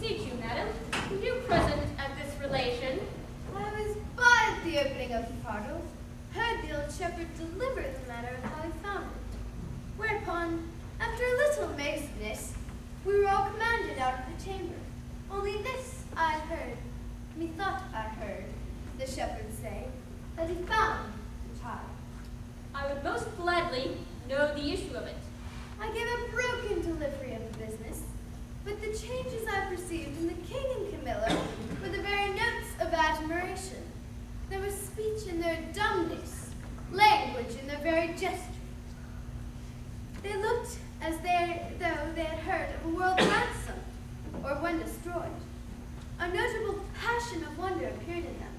beseech you, madam, were you present at this relation? I was by the opening of the fardel, heard the old shepherd deliver the matter of how he found it. Whereupon, after a little amazedness, we were all commanded out of the chamber. Only this I heard, methought I heard, the shepherd say, that he found the child. I would most gladly know the issue of it. I gave a broken delivery of the business, but the changes I perceived in the king and Camilla were the very notes of admiration. There was speech in their dumbness, language in their very gestures. They looked as though they had heard of a world ransomed, or one destroyed. A notable passion of wonder appeared in them,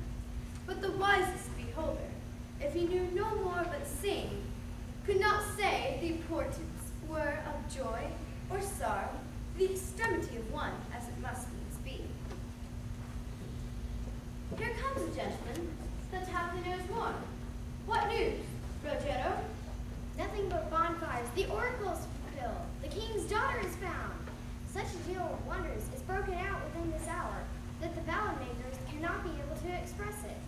but the wisest beholder, if he knew no more but sing, could not say the importance were of joy or sorrow, the extremity of one, as it must needs be. Here comes a gentleman that haply knows more. What news, Rogero? Nothing but bonfires. The oracle's fulfilled. The king's daughter is found. Such a deal of wonders is broken out within this hour that the ballad makers cannot be able to express it.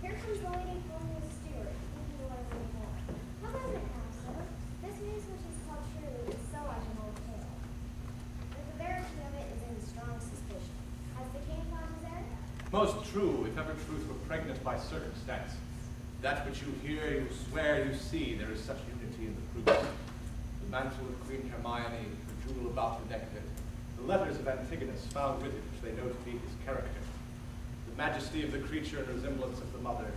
Here comes the lady Colonial Stewart, thinking what is any more. How does it now, sir? This news which is told truly is so like an old tale. But the verity of it is in strong suspicion. Has the king found his heir? Most true, if ever truth were pregnant by circumstance. That which you hear, you swear, you see, there is such unity in the proofs. The mantle of Queen Hermione, the jewel about her neck, the letters of Antigonus found with it, which they know to be his character, the majesty of the creature and resemblance of the mother,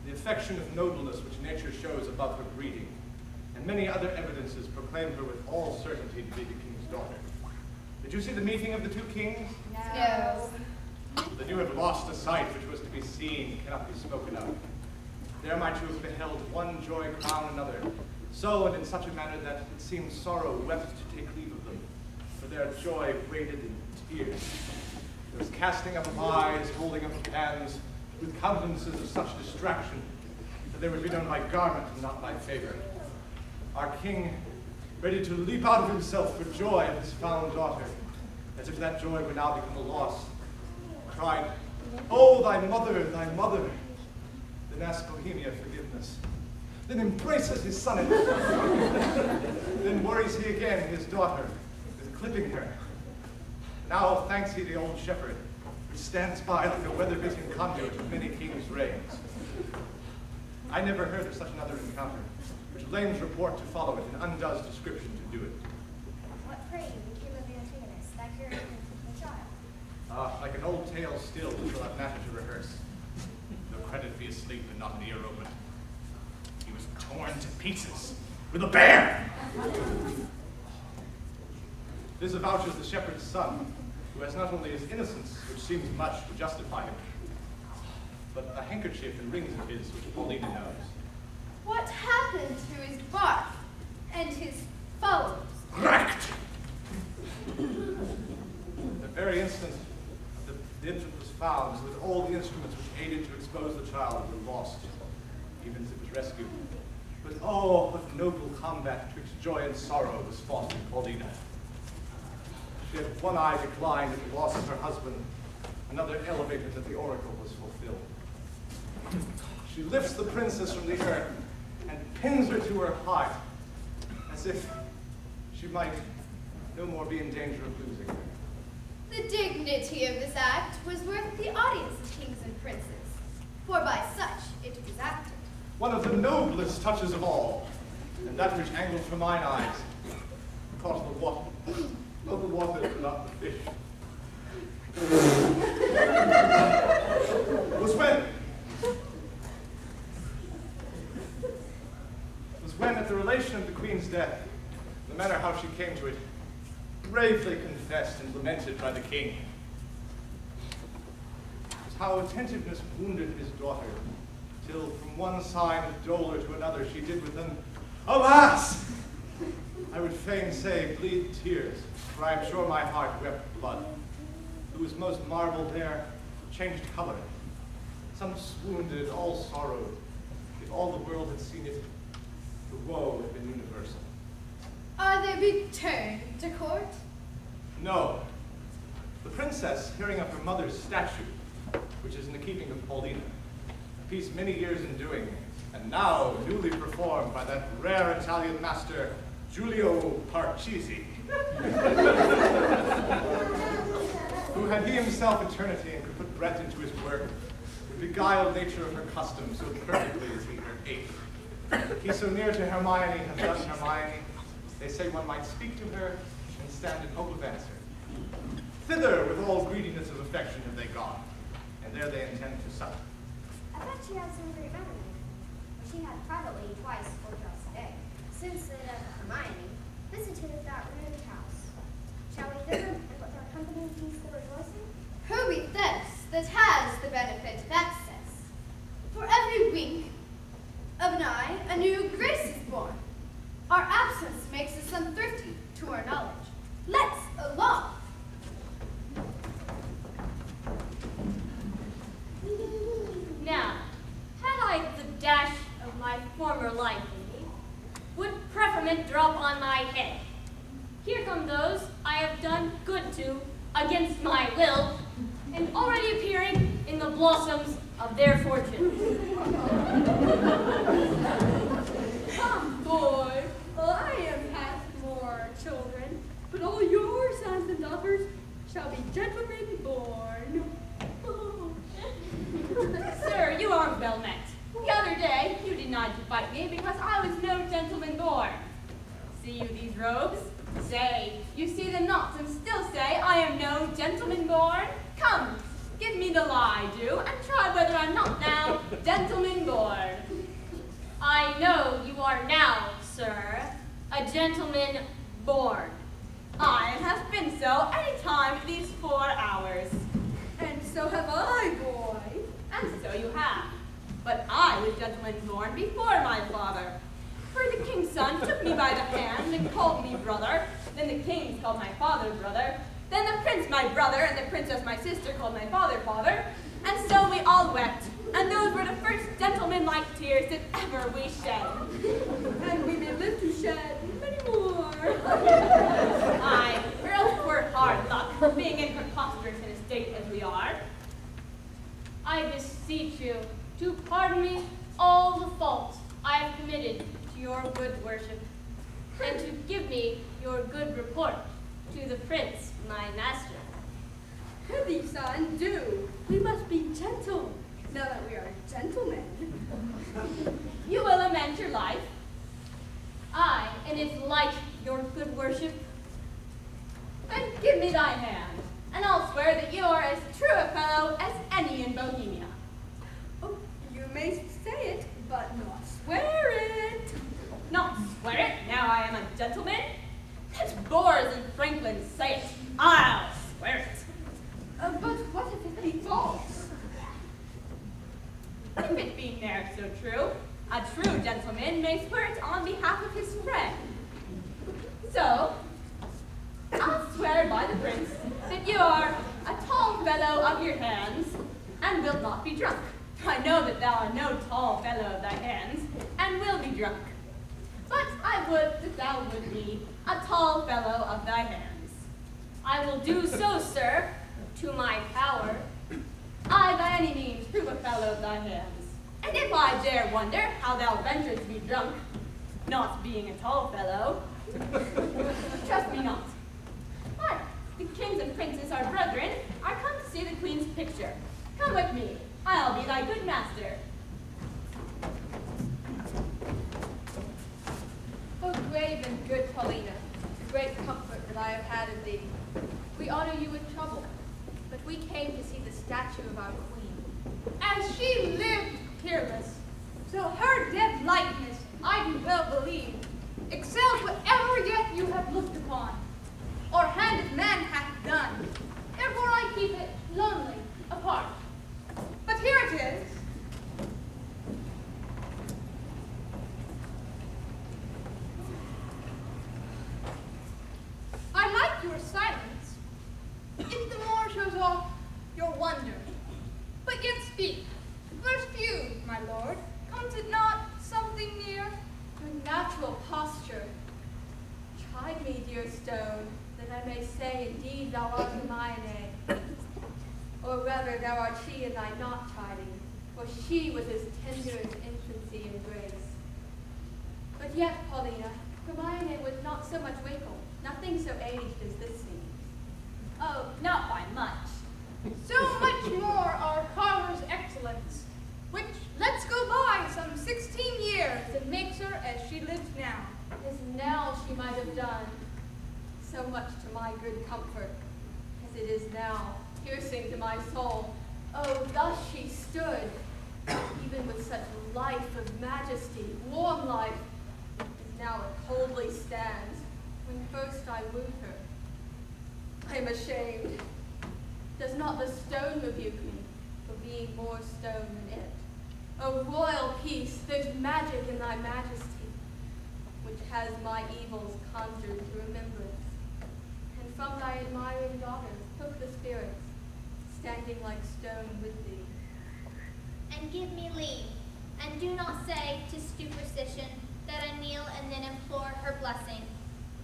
the affection of nobleness which nature shows above her breeding, and many other evidences proclaim her with all certainty to be the king's daughter. Did you see the meeting of the two kings? No. Then you have lost a sight which was to be seen, cannot be spoken of. There might you have beheld one joy crown another, so and in such a manner that it seemed sorrow wept to take leave of them, for their joy waded in tears. There was casting up of eyes, holding up of hands, with countenances of such distraction that they would be known by garment and not by favor. Our king, ready to leap out of himself for joy of his found daughter, as if that joy were now become a loss, cried, "Oh, thy mother, thy mother!" Then asks Bohemia forgiveness. Then embraces his son-in-law. Then worries he again his daughter with clipping her. Now thanks he the old shepherd, which stands by like a weather-beaten conduit of many kings' reigns. I never heard of such another encounter, which lames report to follow it and undoes description to do it. What pray you became of Antigonus, that carried the child? Like an old tale still, which will have matter to rehearse. Though credit be asleep and not an ear open. He was torn to pieces with a bear. This avouches the shepherd's son, who has not only his innocence, which seems much to justify him, but a handkerchief and rings of his, which Paulina knows. What happened to his bark and his foes? Wrecked! The very instant the infant was found, so that all the instruments which aided to expose the child were lost, even as it was rescued. But oh, what noble combat twixt joy and sorrow was fought in Paulina. She had one eye declined at the loss of her husband, another elevated that the oracle was fulfilled. She lifts the princess from the earth and pins her to her heart, as if she might no more be in danger of losing her. The dignity of this act was worth the audience of kings and princes, for by such it was acted. One of the noblest touches of all, and that which angled for mine eyes, caught the water, not the water, not the fish, was when at the relation of the queen's death, the manner how she came to it, bravely confessed and lamented by the king, was how attentiveness wounded his daughter, till from one sign of dolour to another she did with them, alas! I would fain say bleed tears, for I am sure my heart wept blood. Who was most marbled there, changed color. Some swounded, all sorrowed. If all the world had seen it, the woe had been universal. Are they returned to court? No. The prince princess, hearing of her mother's statue, which is in the keeping of Paulina, a piece many years in doing, and now newly performed by that rare Italian master, Giulio Parchisi, who had he himself eternity and could put breath into his work, would beguile nature of her custom so perfectly as he her ape. He so near to Hermione hath done Hermione, they say one might speak to her and stand in hope of answer. Thither with all greediness of affection have they gone, and there they intend to sup. I bet she has some great memory. She had privately twice or just a day, since that Hermione visited that ruined house. Shall we thither and with our company cease the rejoicing? Who be this that has the benefit of access? For every wink of an eye, a new grace is born. Our absence makes us unthrifty to our knowledge. Let's along. Now, had I the dash of my former life in me, would preferment drop on my head. Here come those I have done good to against my will, and already appearing in the blossoms of their fortune. Come, boy, I am past more children, but all your sons and daughters shall be gentlemen born. Sir, you are well met. The other day, you denied to fight me because I was no gentleman born. See you these robes? Say, you see them not, and still say I am no gentleman born? Come, give me the lie, do, and try whether I'm not now gentleman born. I know you are now, sir, a gentleman born. I have been so any time these 4 hours. And so have I, boy. And so you have. But I was gentleman born before my father. For the king's son took me by the hand and called me brother. Then the kings called my father brother. Then the prince my brother, and the princess my sister called my father father. And so we all wept. And those were the first gentleman-like tears that ever we shed. And we may live to shed many more. Aye, or else we're hard luck, being in preposterous in a state as we are. I beseech you to pardon me all the faults I have committed to your good worship, and to give me your good report to the prince, my master. Prithee, son, do. We must be gentle, now that we are gentlemen. You will amend your life. Aye, and if like your good worship, then give me thy hand, and I'll swear that you are as true a fellow as any in Bohemia. Oh, you may say it, but not swear it. Not swear it, now I am a gentleman? Let boors and franklins say it, I'll swear it. But what if it be false? If it be ne'er so true, a true gentleman may swear it on behalf of his friend. So, I'll swear by the prince that you are a tall fellow of your hands, and wilt not be drunk. I know that thou art no tall fellow of thy hands, and will be drunk. But I would that thou would be a tall fellow of thy hands. I will do so, sir, to my power. I by any means prove a fellow of thy hands. And if I dare wonder how thou venturest to be drunk, not being a tall fellow, trust me not. But the kings and princes, our brethren, are come to see the queen's picture. Come with me, I'll be thy good master. O grave and good Paulina, the great comfort that I have had in thee. We honor you with trouble, but we came to see the statue of our queen. As she lived peerless, so her dead likeness, I do well believe, excels whatever yet you have looked upon, or hand of man hath done. Therefore I keep it lonely, apart. But here it is. I like your silence. It the more shows off your wonder. But yet speak. First you, my lord, comes it not something near Your natural posture. Chide me, dear stone, that I may say, indeed, thou art Hermione. Or rather, thou art she in thy not chiding, for she was as tender as infancy and grace. But yet, Paulina, Hermione was not so much wrinkled, nothing so aged as this seems. Oh, not by much. So much more our Carver's excellence, which lets go by some 16 years and makes her as she lives now. As now she might have done, so much to my good comfort, as it is now, piercing to my soul. Oh, thus she stood, even with such life of majesty, warm life, as now it coldly stands, when first I wooed her. I am ashamed. Does not the stone rebuke me for being more stone than it? O royal peace, there's magic in thy majesty, which has my evils conjured to remembrance, and from thy admiring daughters took the spirits, standing like stone with thee. And give me leave, and do not say to superstition that I kneel and then implore her blessing.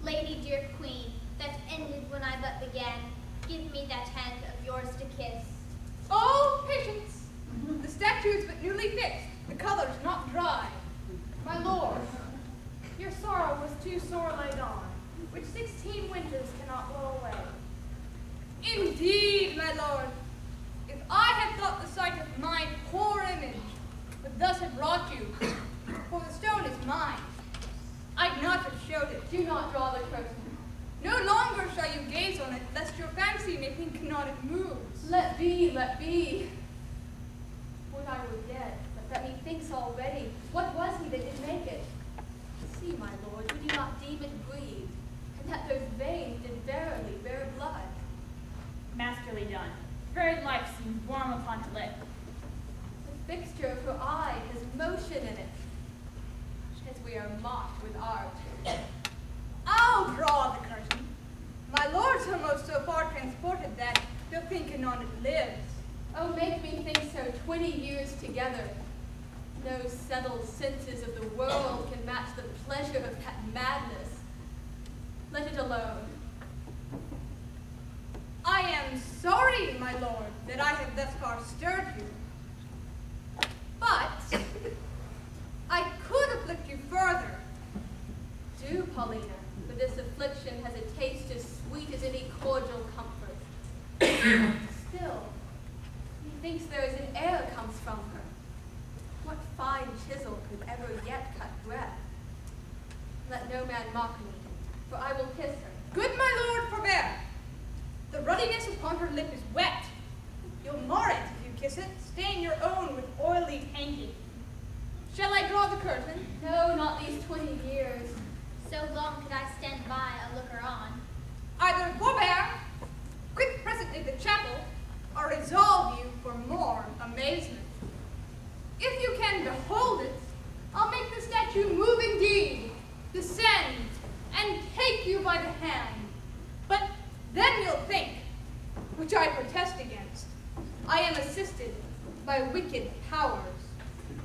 Lady, dear queen, that ended when I but began, give me that hand of yours to kiss. Oh, patience! The statue is but newly fixed, the color's not dry. My lord, your sorrow was too sore laid on, which 16 winters cannot blow away. Indeed, my lord, if I had thought the sight of my poor image would thus have wrought you, for the stone is mine, I'd not have showed it. Do not draw the curtain. No longer shall you gaze on it, lest your fancy may think not it moves. Let be, let be. Would I were dead, but that methinks already, what was he that did make it? See, my lord, would you not deem it breathed, and that those veins did verily bear blood? Masterly done. Very life seems warm upon to lip. The fixture of her eye has motion in it, as we are mocked with art. I'll draw the curtain. My lord's almost so far transported that he'll think anon it lives. Oh, make me think so 20 years together. No settled senses of the world can match the pleasure of that madness. Let it alone. I am sorry, my lord, that I have thus far stirred you. But I could afflict you further. Do, Paulina, for this affliction has a taste as sweet as any cordial comfort. Still, methinks there is an air comes from her. What fine chisel could ever yet cut breath? Let no man mock me, for I will kiss her. Good my lord, forbear. The ruddiness upon her lip is wet. You'll mar it if you kiss it, stain your own with oily hanky. Shall I draw the curtain? No, not these 20 years. So long could I stand by a looker on. Either forbear, quit presently the chapel, or resolve you for more amazement. If you can behold it, I'll make the statue move indeed, descend, and take you by the hand. But then you'll think, which I protest against, I am assisted by wicked powers.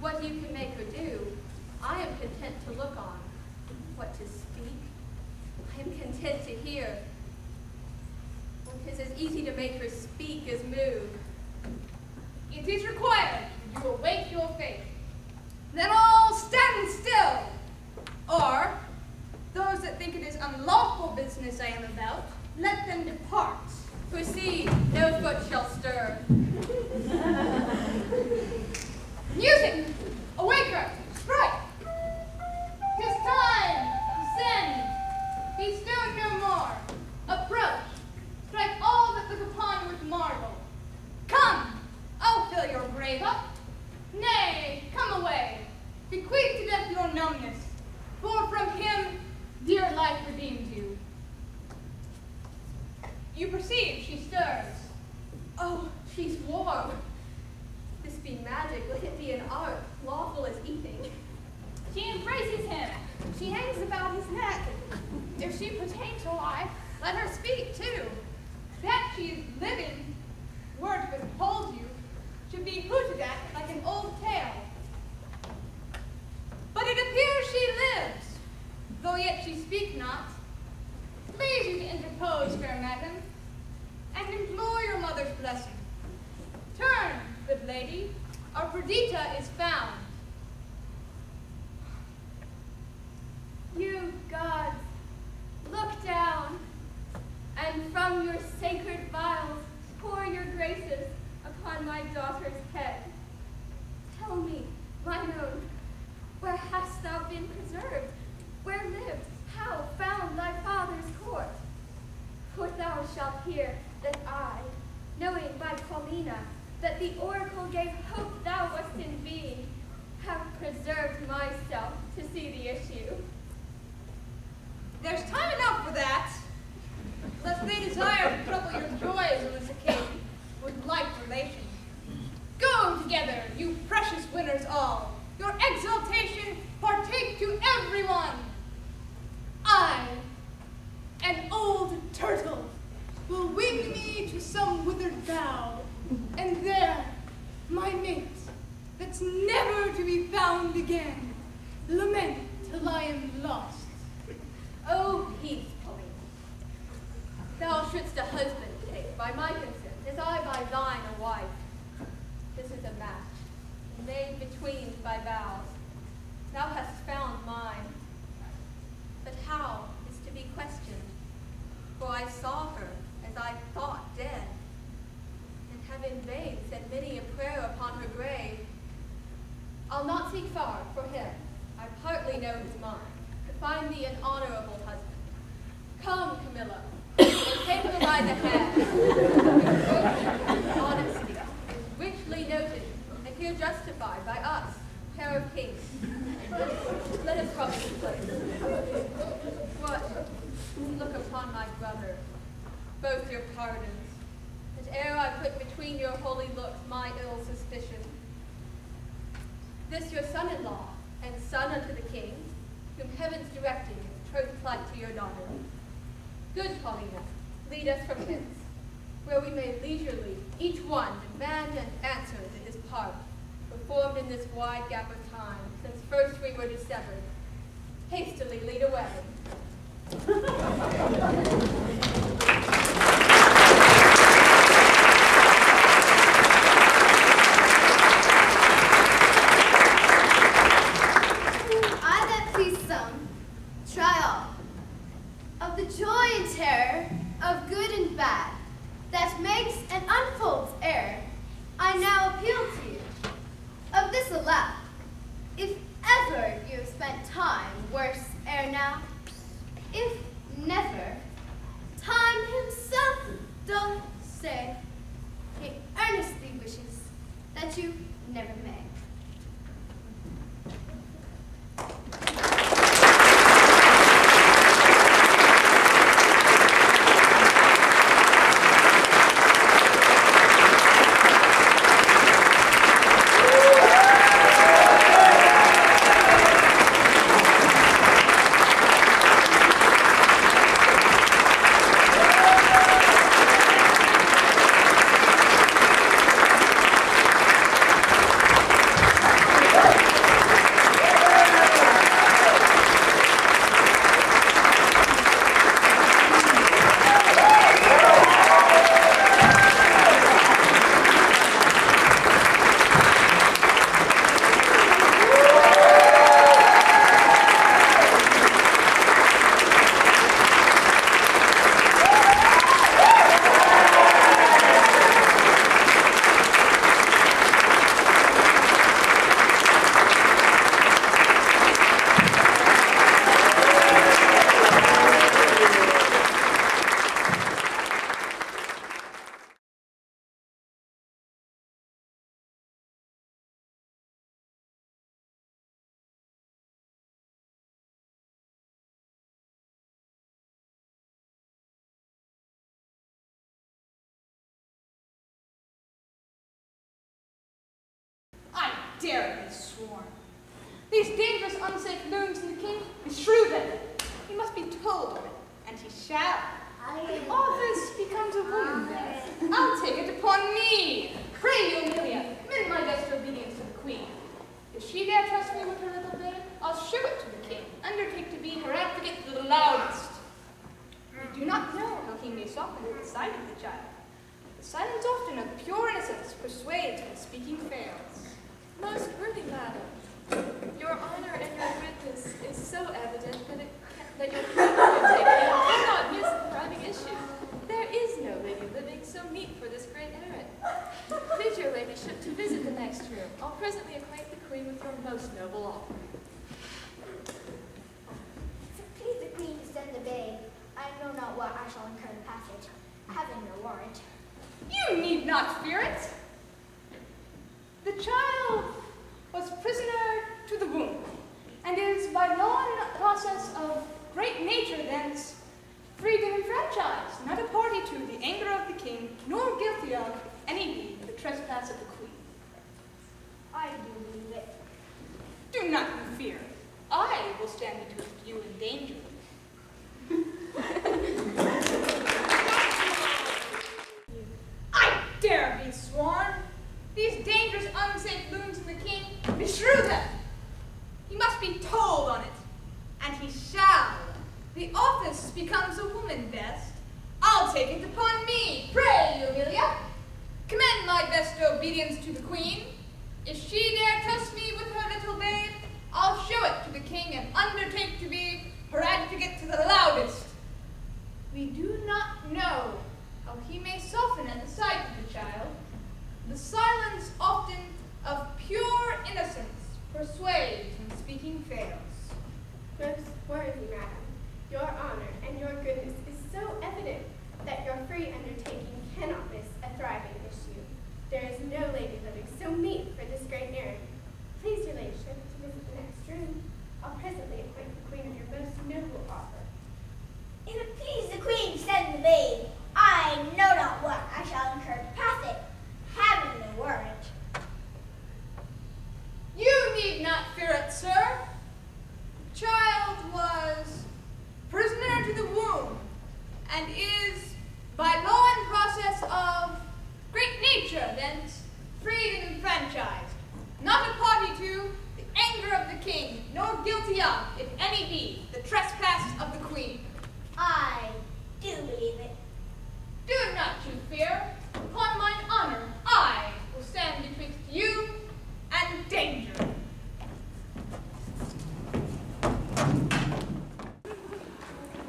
What you can make her do, I am content to look on. What to speak, I am content to hear. For 'tis as easy to make her speak as move. It is required that you await your fate. Then all stand still. Or, those that think it is unlawful business I am about, let them depart. Proceed, no foot shall stir. Music! Awake her! Strike! 'Tis time! Descend! Be stirred no more! Approach! Strike all that look upon with marvel! Come! I'll fill your grave up! Nay, come away! Bequeath to death your numbness, for from him dear life redeemed you. You perceive she stirs. Oh, she's warm. This be magic, let it be an art, lawful as eating. She embraces him. She hangs about his neck. If she pertain to life, let her speak too. That she is living, were to withhold you, should be hooted at like an old tale. But it appears she lives, though yet she speak not. Please you to interpose, fair madam, implore your mother's blessing. Turn, good lady. Our Perdita is found. You gods, look down, and from your sacred vials pour your graces upon my daughter's head. Tell me, mine own, where hast thou been preserved? Where lived? How found thy father's court? For thou shalt hear that I, knowing by Paulina that the oracle gave hope thou wast in being, have preserved myself to see the issue. There's time enough for that, lest they desire to trouble your joys on this occasion with like relation. Go together, you precious winners all, your exaltation partake to everyone. I, an old turtle, will wing me to some withered bough, and there, my mate, that's never to be found again, lament till I am lost. Oh, peace, Paulina. Thou shouldst a husband take by my consent, as I by thine a wife. This is a match, made between thy vows. Thou hast found mine. But how is to be questioned? For I saw her, as I thought dead, and have in vain said many a prayer upon her grave. I'll not seek far for him. I partly know his mind, to find thee an honorable husband. Come, Camilla, and take her by the hand. Honesty is richly noted, and here justified by us, pair of kings. Let us cross this place. What? Look upon my brother, both your pardons, that ere I put between your holy looks my ill suspicion. This your son-in-law, and son unto the king, whom heaven's directing his troth plight to your daughter. Good Paulina, lead us from hence, where we may leisurely, each one, demand and answer to his part, performed in this wide gap of time, since first we were dissevered. Hastily lead away. I that please some, try all. Of the joy and terror, of good and bad, that makes and unfolds error, I now appeal to you. Of this allow, if ever you have spent time worse ere now, if never, time himself doth say, he earnestly wishes that you never may. Dare be sworn. These dangerous unsafe looms in the king, beshrew them. He must be told of it, and he shall. If office becomes a woman, I'll take it upon me. Pray you, Amelia, mend my best obedience to the queen. If she dare trust me with her little bit, I'll shew it to the king, undertake to be her advocate to the loudest. I do not know how he may soften at the sight of the child, silence often of pure innocence persuades when speaking fails. Most worthy madam, your honor and your goodness is so evident that your cannot miss the thriving issue. There is no lady living so meet for this great errand. Please your ladyship to visit the next room. I'll presently acquaint the queen with your most noble offer. Please the queen to send the babe. I know not what I shall incur the passage, having no warrant. You need not fear it. The child was prisoner to the womb, and is by law and process of great nature thence freed and enfranchised, not a party to the anger of the king, nor guilty of any deed of the trespass of the queen. I do believe it. Do not you fear. I will stand between you and danger. I dare be sworn. These dangerous, unsafe loons in the king, beshrew them. He must be told on it, and he shall. The office becomes a woman best. I'll take it upon me. Pray, Amelia, commend my best obedience to the queen. If she dare trust me with her little babe, I'll show it to the king and undertake to be her advocate to the loudest. We do not know how he may soften at the sight of the child. The silence often of pure innocence persuades when speaking fails. Most worthy madam, your honor and your goodness is so evident that your free undertaking cannot miss a thriving issue. There is no lady living so meet for this great errand. Please your ladyship to visit the next room. I'll presently acquaint the queen of your most noble offer. If it please the queen, send the babe. I know not what I shall incur to pass it, having no warrant. You need not fear it, sir. The child was prisoner to the womb, and is, by law and process of great nature, thence freed and enfranchised, not a party to the anger of the king, nor guilty of, if any be, the trespass of the queen. I do believe it. Do not you fear. Upon mine honor, I will stand betwixt you and danger.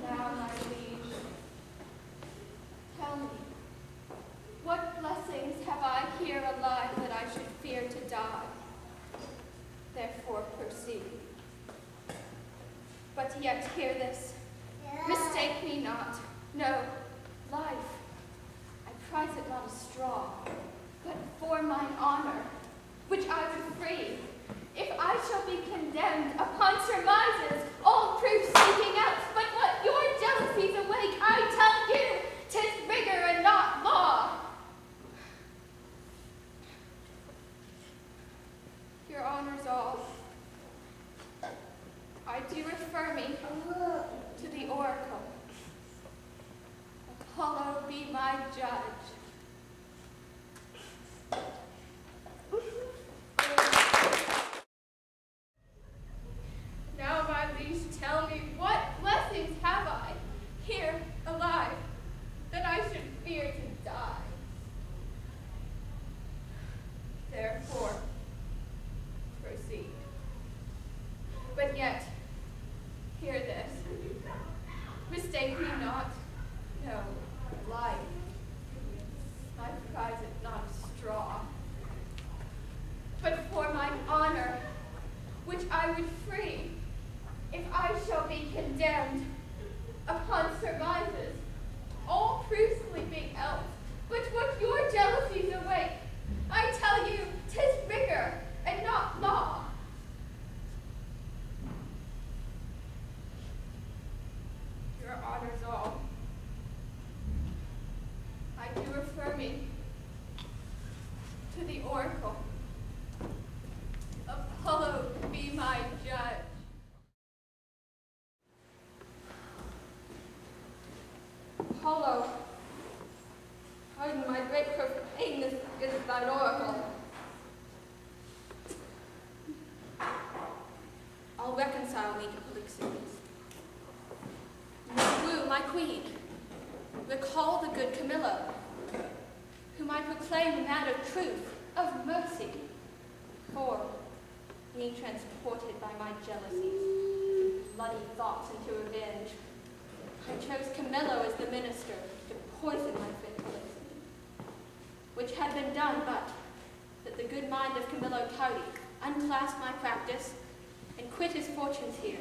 Now, my liege, tell me, what blessings have I here alive that I should fear to die? Therefore proceed. But yet hear this. Mistake me not. No, life. I prize it not a straw, but for mine honor, which I would free, if I shall be condemned upon surmises, all proof seeking out, but what your jealousies awake, I tell you, 'tis rigor and not law. Your honors all, I do refer me to the oracle. Apollo be my judge. Now, my liege, tell me, what blessings have I, here, alive, that I should fear to die? Therefore, proceed. But yet, hear this. Mistake me not. No, life. I prize it not a straw, but for mine honor, which I would free, if I shall be condemned upon surmises, all proofs sleeping else, but what your jealousies awake, I tell you, 'tis rigor and not law. Your honors all, I do refer me to the oracle. Apollo be my judge. Apollo, pardon my great profaneness against thine oracle. I'll reconcile me to Polixenes. Woo, my queen, recall the good Camillo. whom I proclaim a man of truth, of mercy, for, being transported by my jealousies, bloody thoughts and to revenge, I chose Camillo as the minister to poison my friend Polixenes, which had been done but that the good mind of Camillo Tardy unclasped my practice and quit his fortunes here.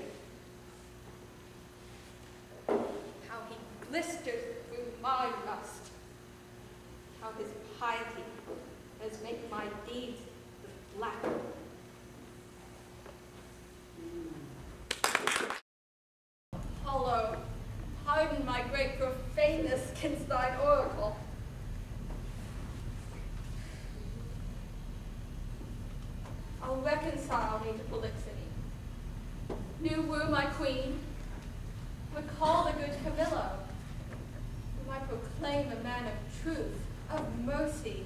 How he glisters through my rust, how his piety has made my deeds the blacker. Apollo, pardon my great profaneness against thine oracle. I'll reconcile me to Polixenes. New woo my queen, recall the good Camillo, whom I proclaim a man of truth, of mercy,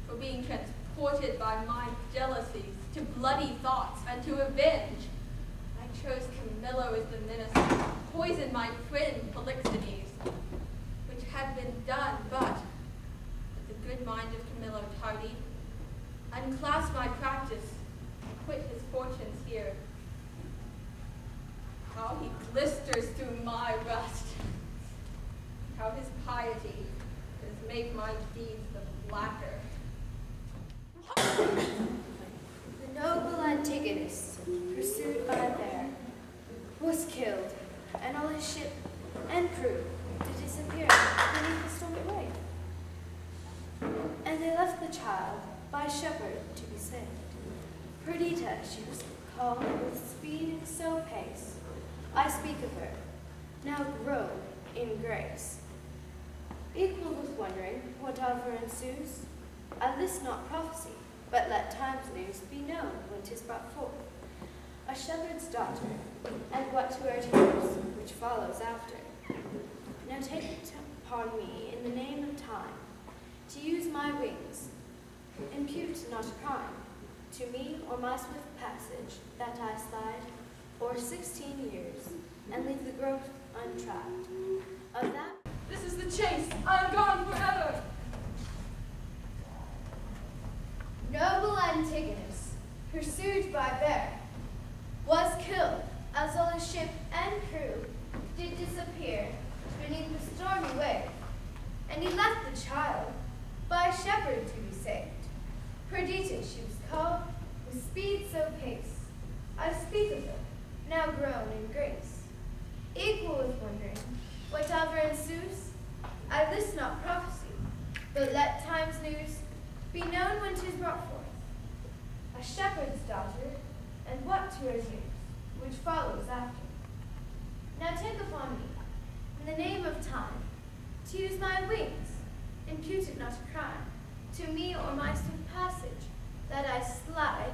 for being transported by my jealousies to bloody thoughts and to revenge. I chose Camillo as the minister to poison my friend Polixenes, which had been done, but that the good mind of Camillo Tardy unclasped my practice and quit his fortunes here. How he glisters through my rust, how his piety has made my deeds the blacker. The noble Antigonus, pursued by a bear, was killed, and all his ship and crew did disappear beneath the stormy wave. And they left the child by a shepherd to be saved. Perdita she was called with speed and so pace. I speak of her, now grown in grace. Equal with wondering what of her ensues, I list not prophecy, but let time's news be known when 'tis brought forth. A shepherd's daughter, and what to her tears, which follows after. Now take it upon me in the name of time, to use my wings, impute not a crime, to me or my swift passage, that I slide, or 16 years, and leave the growth untracked. Of that, This is the chase. I am gone forever. noble Antigonus, pursued by bear, was killed, as all his ship and crew did disappear beneath the stormy wave, and he left the child by a shepherd to be saved. Perdita she was called, with speed so pace. I speak of her, now grown in grace. Equal with wondering, what of her ensues? I list not prophecy, but let time's news be known when 'tis brought forth. A shepherd's daughter, and what to her years, which follows after. Now take upon me, in the name of time, to use my wings, impute it not a crime, to me or my swift passage, that I slide,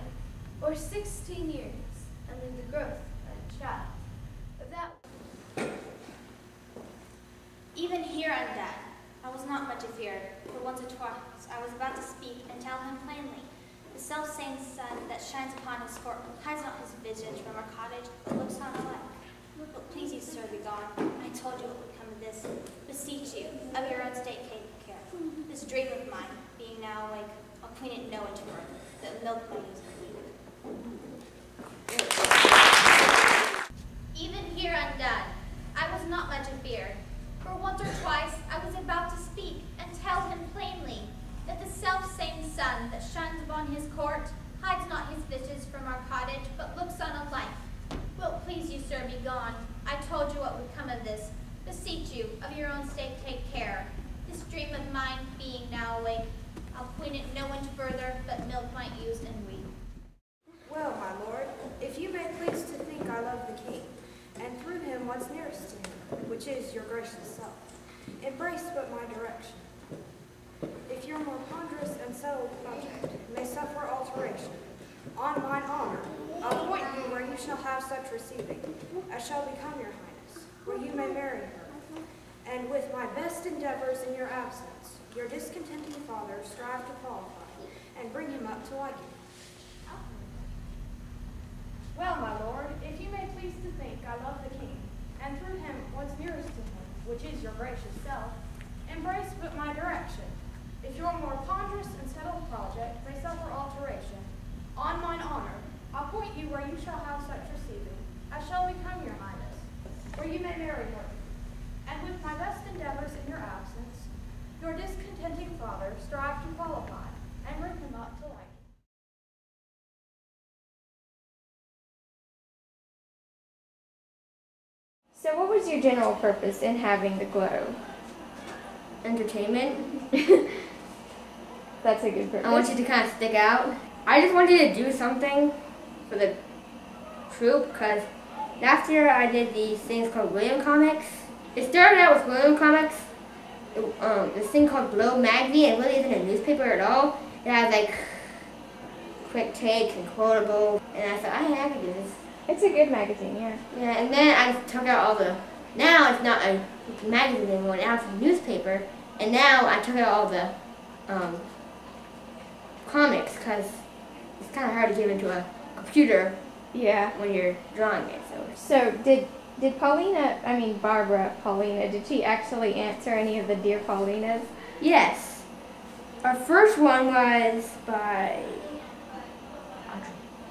or 16 years, and leave the growth untracked. Of that. Even here I'm dead. I was not much afeard, for once or twice I was about to speak and tell him plainly. The self-same sun that shines upon his court hides not his visage from our cottage, but looks on alike. But please you, sir, be gone. I told you what would come of this. Beseech you, of your own state take care. This dream of mine, being now awake, I'll queen it no into birth, that milk may use the Even here undone, I was not much afeard. For once or twice I was about to speak and tell him plainly that the self-same sun that shines upon his court hides not his visage from our cottage, but looks on alike. Wilt please you, sir, be gone. I told you what would come of this. Beseech you, of your own state take care. This dream of mine being now awake, I'll queen it no one further, but milk might use and weep. Well, my lord, if you may please to think I love the king, and through him what's nearest to him, which is your gracious self, embrace but my direction. If your more ponderous and settled project may suffer alteration, on mine honor, I'll appoint you where you shall have such receiving, as shall become your highness, where you may marry her, and with my best endeavors in your absence, your discontenting father strive to qualify, and bring him up to liking. Well, my lord, if you may please to think I love the king, and through him what's nearest to him, which is your gracious self, embrace but my direction. If your more ponderous and settled project may suffer alteration, on mine honor, I'll point you where you shall have such receiving, as shall become your highness, where you may marry her. And with my best endeavors in your absence, your discontenting father strive to qualify, and bring him up to liking. So what was your general purpose in having the glow? Entertainment. That's a good purpose. I want you to kind of stick out. I just wanted to do something for the troop because last year I did these things called William Comics. It started out with William Comics, this thing called Glow Magazine. It really isn't a newspaper at all. It has like quick takes and quotable, and I thought, I could do this. It's a good magazine, yeah. Yeah, and then I took out all the, now it's not a magazine anymore, now it's a newspaper, and now I took out all the comics because it's kind of hard to get into a computer when you're drawing it. So did Paulina, did she actually answer any of the Dear Paulinas? Yes. Our first one was by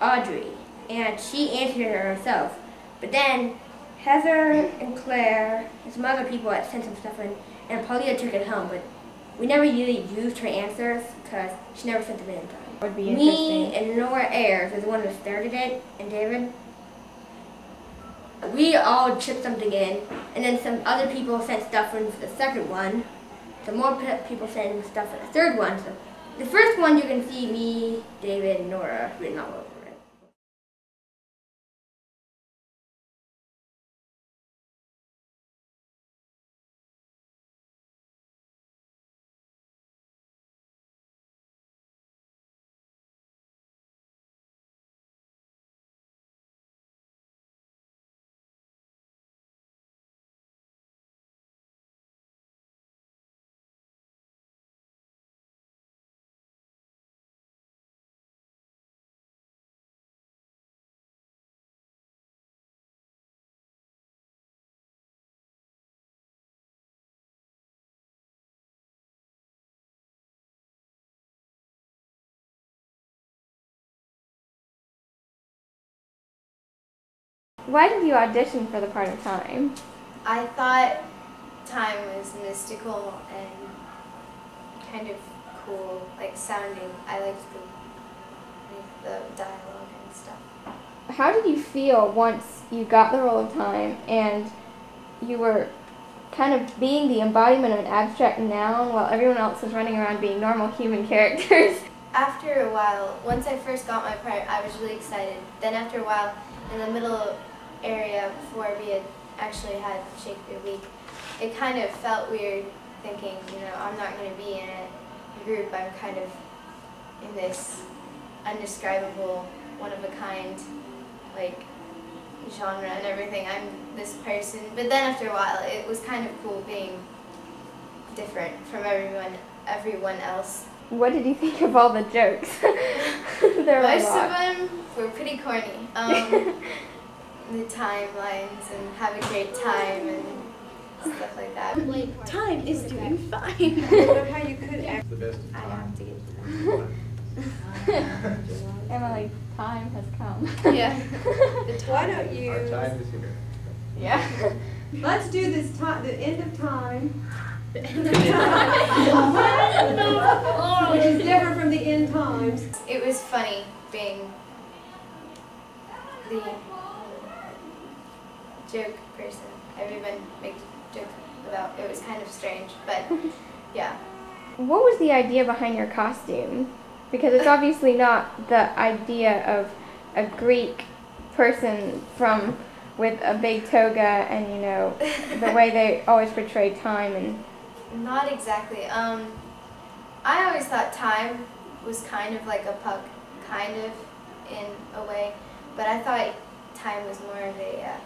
Audrey, and she answered it herself. But then Heather and Claire and some other people had sent some stuff in, and Paulina took it home, but we never really used her answers because she never sent them in time. Would be Me interesting. and Nora Ayers is the one who started it, and David. We all chipped something in, and then some other people sent stuff in for the second one. Some more people sent stuff for the third one. So the first one you can see me, David, and Nora written all over it. Why did you audition for the part of Time? I thought Time was mystical and kind of cool, like sounding. I liked the dialogue and stuff. How did you feel once you got the role of Time and you were kind of being the embodiment of an abstract noun while everyone else was running around being normal human characters? After a while, once I first got my part, I was really excited. Then after a while, in the middle area before we had actually had Shakespeare Week, it kind of felt weird thinking, I'm not going to be in a group. I'm kind of in this undescribable, one-of-a-kind, like, genre and everything. I'm this person. But then after a while, it was kind of cool being different from everyone else. What did you think of all the jokes? Most of them were pretty corny. The timelines and have a great time and stuff like that. Time is doing fine. I don't know how you could act. The best of I time. have to get to that. Emily, time has come. Yeah. Why don't you? Our time is here. Yeah. Let's do this time, the end of time. Which is different from the end times. It was funny being the joke person. Everyone makes jokes about. It was kind of strange, but yeah. What was the idea behind your costume? Because it's obviously not the idea of a Greek person with a big toga and the way they always portray time and. Not exactly. I always thought time was kind of like a puck, kind of in a way, but I thought time was more of a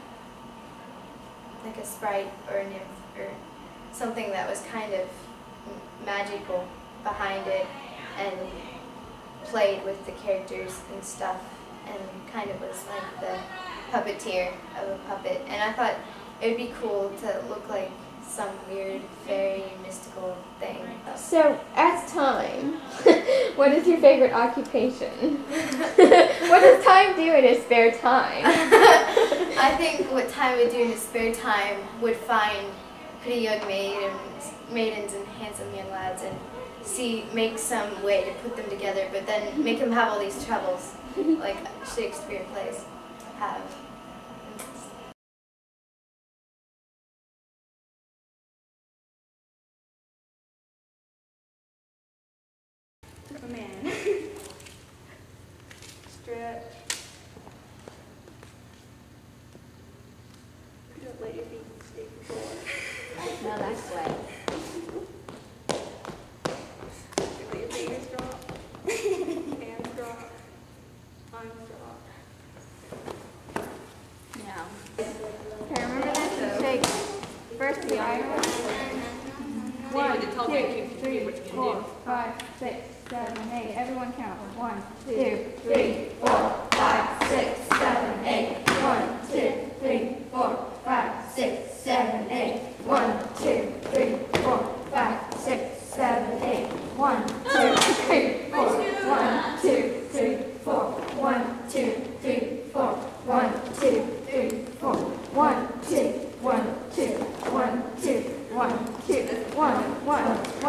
like a sprite or a nymph or something that was kind of magical behind it and played with the characters and stuff and kind of was like the puppeteer of a puppet. And I thought it would be cool to look like some weird, fairy, mystical thing. So, as time, what is your favorite occupation? What does time do in his spare time? I think what Time would do in his spare time would find pretty young maidens and handsome young lads and make some way to put them together, but then make them have all these troubles, like Shakespeare plays have. A man. Stretch. Don't let your feet stick the floor. No, that's way. Let your fingers drop. Hands drop. Arms drop. Now. Okay, remember this? Shake. First the iron. 1, 2, 3, 4, 5, 6, 7, 8. Everyone count. 1, 2, 3, 4, 5, 6, 7, 8. 1, 2, 3, 4, 5, 6, 7, 8. 1, 2, 3, 4, 5, 6, 7, 8. 1, 2, 3, 4. 1, 2, 3, 4. 1, 2, 3, 4. 1, 2, 3, 4. 1, 2, 1, 2, 1, 2, 1, 2, 1, 1, 1.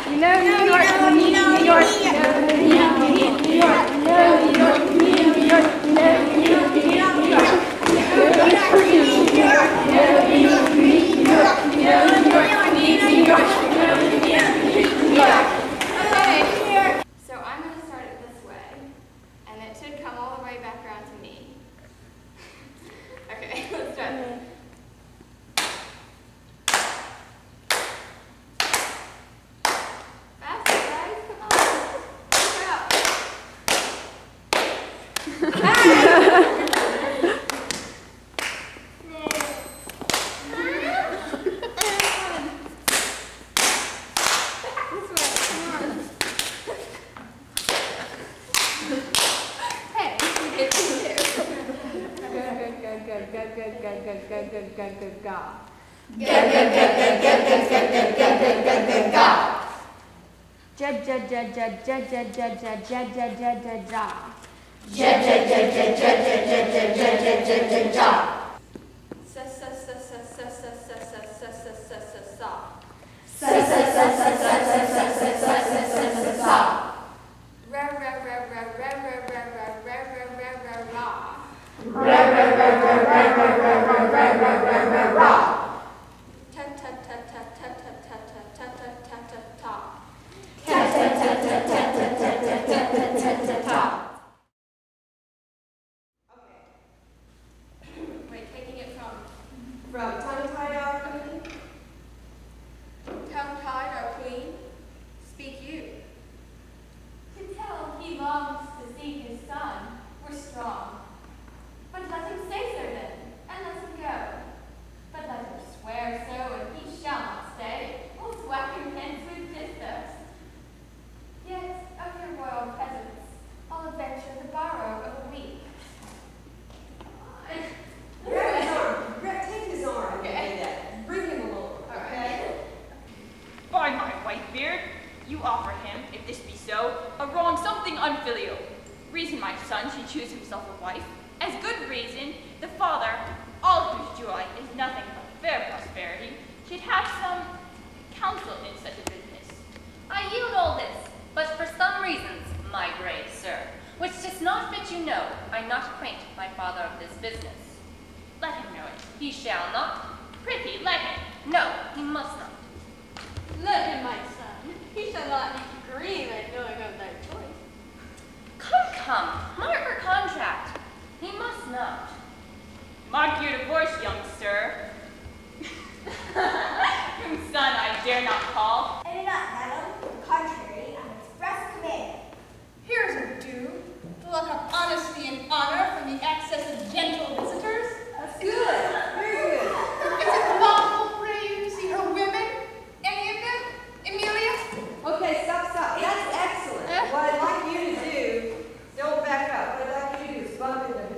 You know New York, you need New York, you know New York, you need New York, you know New York, you need New York, you know New York, you need New York, you know New York, you need New York, you know New York, you need New York, you know New York, you need New York, you know New York. Okay. So I'm going to start it this way, and it should come all the way back around to me. Okay, let's try this. Faster, guys, come on. Look out.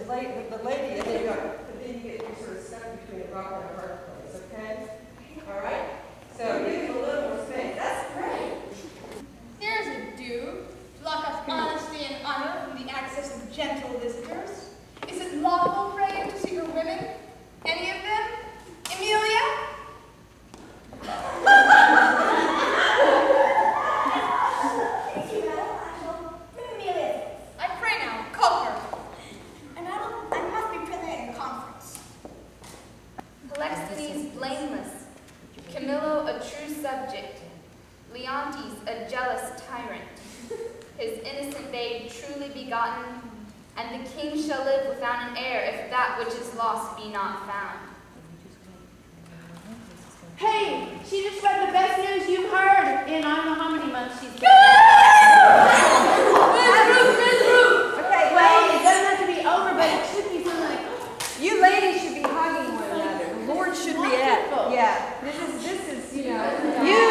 Late rock in a hard place, okay? All right? So give him a little more space. That's great. Here's a dude to lock up honesty and honor from the access of gentle visitors. Is it lawful, pray, to see your women? Any of them? Emilia? I pray now, call her. And I must be present at your conference. Polixenes blameless, Camillo a true subject, Leontes a jealous tyrant, his innocent babe truly begotten, and the king shall live without an heir if that which is lost be not found. Hey, she just read the best news you've heard in I don't know how many months she's been. Okay, well, it doesn't have to be over, but it should be something like, you ladies should be hugging one another. The Lord should be at. Yeah, this is, you know, you,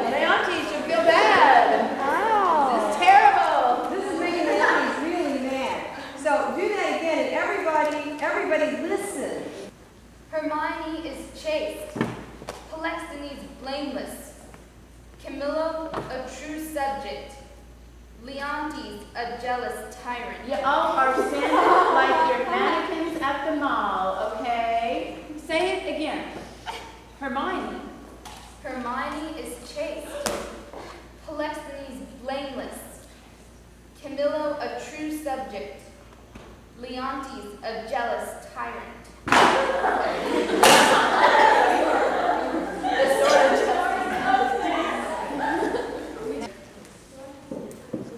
Leontes, should feel bad. Wow. This is terrible. This is making Leontes really mad. So do that again, and everybody listen. Hermione is chaste, Polixenes blameless, Camillo a true subject, Leontes a jealous tyrant. You all are standing up like you're mannequins at the mall, okay? Say it again. Hermione. Hermione is chaste, Polixenes blameless, Camillo a true subject, Leontes a jealous tyrant.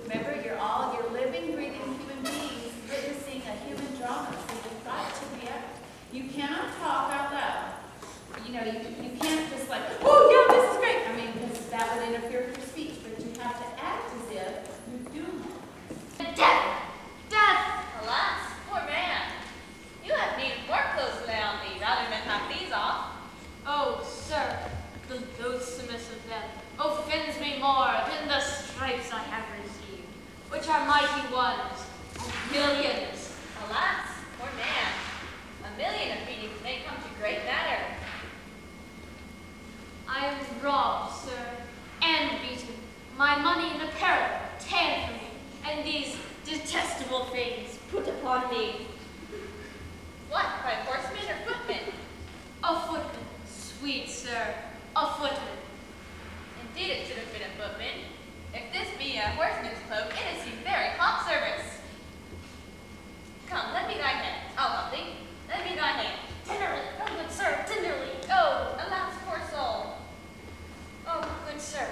Remember, you're living, breathing human beings witnessing a human drama, so you've got to react. You cannot talk out loud. You know, you can't just like, oh yeah, this is great. I mean, because that would interfere with your speech, but you have to act as if you're doing it. Death! Death! Alas, poor man. You have needed more clothes around me rather than have these off. Oh, sir, the loathsomest of them offends me more than the stripes I have received, which are mighty ones, and millions. Alas, poor man. A million of beatings may come to great matter. I am robbed, sir, and beaten, my money and apparel taken from me, and these detestable things put upon me. What, by horseman or footman? A footman, sweet sir, a footman. Indeed it should have been a footman. If this be a horseman's cloak, it is in very hot service. Come, let me thy hand. Oh, Humphrey, let me thy hand. Tenderly, oh good sir, tenderly. Oh, alas, poor soul. Oh, good sir.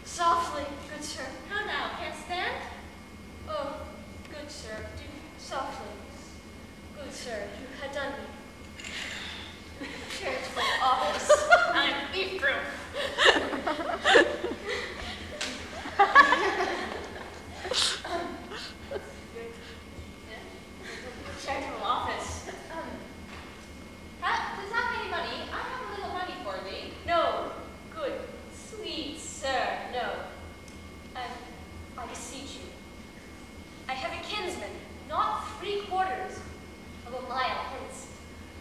Softly, good sir. How now, canst stand? Oh, good sir, do softly. Good sir, you had done me. Charitable office. I'm thief-proof. Charitable office. Does not pay any money. I have a little money for thee. No, good, sweet sir, no. I beseech you. I have a kinsman, not 3/4 of a mile hence,